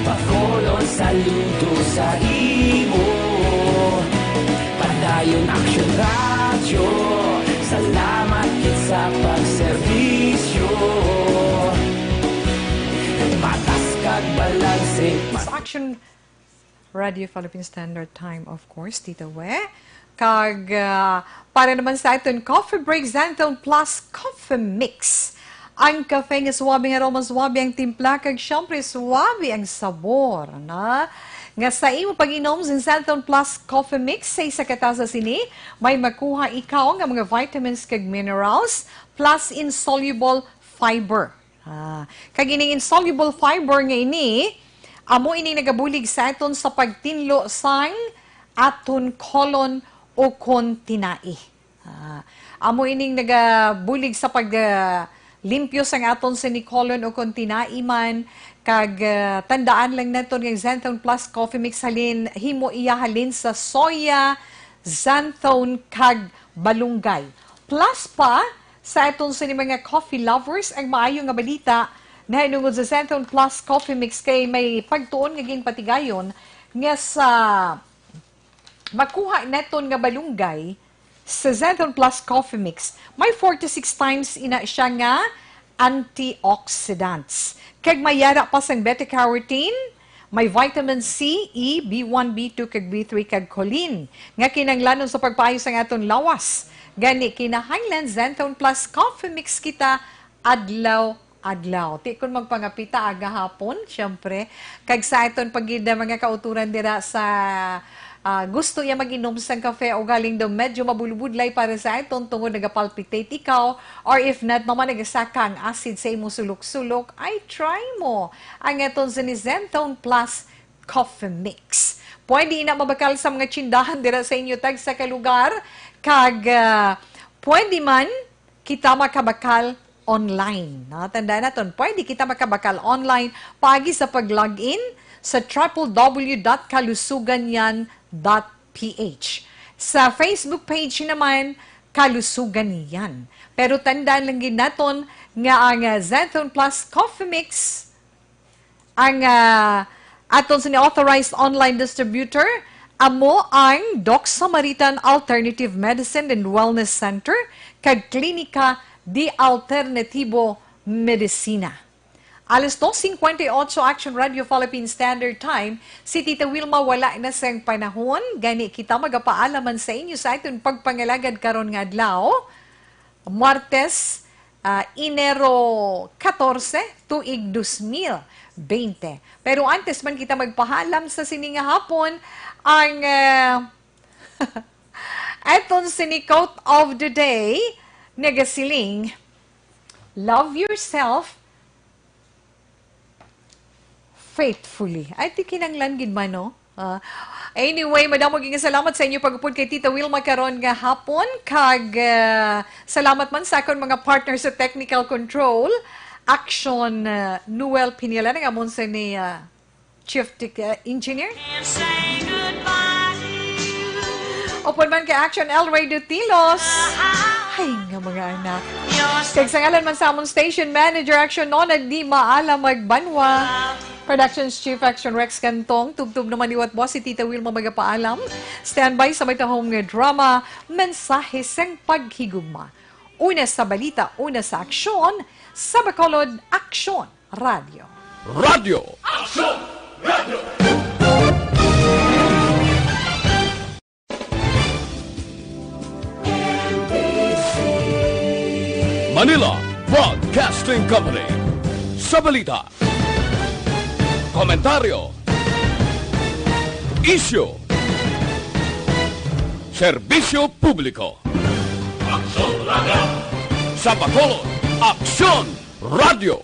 bakolod saludo sa imo. Padayon aksyon radyo, salamat kit sa pagserbisyo. Patas kag balanse. Sa Action Radio Philippine Standard Time, of course, Tita We. Kag, para naman sa atin, Coffee Break Xantone Plus Coffee Mix. Ang kafe nga suwabe nga aroma, suwabe ang timpla, kag syempre suwabe ang sabor, na? Nga sa imo pag-inom sa Xantone Plus Coffee Mix, sa isa katasa sini, may makuha ikaw nga mga vitamins kag minerals, plus insoluble fiber. Kag ining insoluble fiber nga ini, amo ini nagabulig sa aton sa pagtinlo sang aton colon o kon tinai. Amo ining nagabulig sa paglimpyo sang aton sa ni colon o kon tinai man. Kag tandaan lang naton nga Xantone Plus Coffee Mix halin, himo iya halin sa soya, xanthone kag balunggay. Plus pa, sa aton sa ni mga coffee lovers, ang maayo nga balita na hinungod sa Xantone Plus Coffee Mix kay may pagtuon nga ginpatigayon nga sa makuha naton nga balunggay sa Xantone Plus Coffee Mix. May 46 times ina siya nga antioxidants. Kag mayara pa sang beta-carotene, may vitamin C, E, B1, B2, kag B3, kag choline. Nga kinanglanon sa pagpaayos sang aton lawas. Gani kinahanglan Xantone Plus Coffee Mix kita adlaw. Ti kun magpangapita aga hapon, syempre. Kag sa aton pagida mga kauturan dira sa gusto niya mag-inom sang kafe o galing daw medyo mabulubudlay para sa aton tungod nagapalpitate ikaw, or if not naman nagasaka ang acid sa imo sulok-sulok, ay try mo ang aton sa Xantone Plus Coffee Mix. Pwede na mabakal sa mga tsindahan dira sa inyo tag sa kalugar, kag pwede man kita makabakal online. Tandaan natin, pwede kita makabakal online pagi sa pag-login sa www.kalusuganyan.ph. Sa Facebook page naman, Kalusugan Yan. Pero tandaan lang din natin nga ang Xantone Plus Coffee Mix, ang aton sa ni-authorized online distributor, amo ang Doc Samaritan Alternative Medicine and Wellness Center kag Klinika di Alternativo Medicina. Alas 2:58 Action Radio Philippine Standard Time. Si Tita Wilma wala na sa panahon. Gani kita magapaalaman sa inyo sa itong pagpangalagad karon nga adlaw. Martes, Enero 14, tuig 2020. Pero antes man kita magpahalam sa sininga hapon, ang etong sinikot of the day, nagasiling, love yourself faithfully. Ay, di kinanglan gid man, no? Anyway, madamo ging salamat sa inyo pagupod kay Tita Wilma karon nga hapon. Kag salamat man sa akong mga partners sa technical control. Action Noel Pinila nga mon sa ni Chief Engineer. Open man kay Action El Radio Tilos. Ay nga mga anak. Kag sa ngalan man sa among station manager Action Nonag di maala magbanwa. Productions Chief Action Rex Cantong, tubtub naman iwat boss si Tita Wilma magapaalam. Standby sa may tahong nga drama, mensahe sang paghigugma. Una sa balita, una sa aksyon, sa Bacolod Action Radio. Radio. Manila Broadcasting Company. Sa balita, komentaryo, isyu, serbisyo publiko. Sa Bacolod, Aksyon Radio.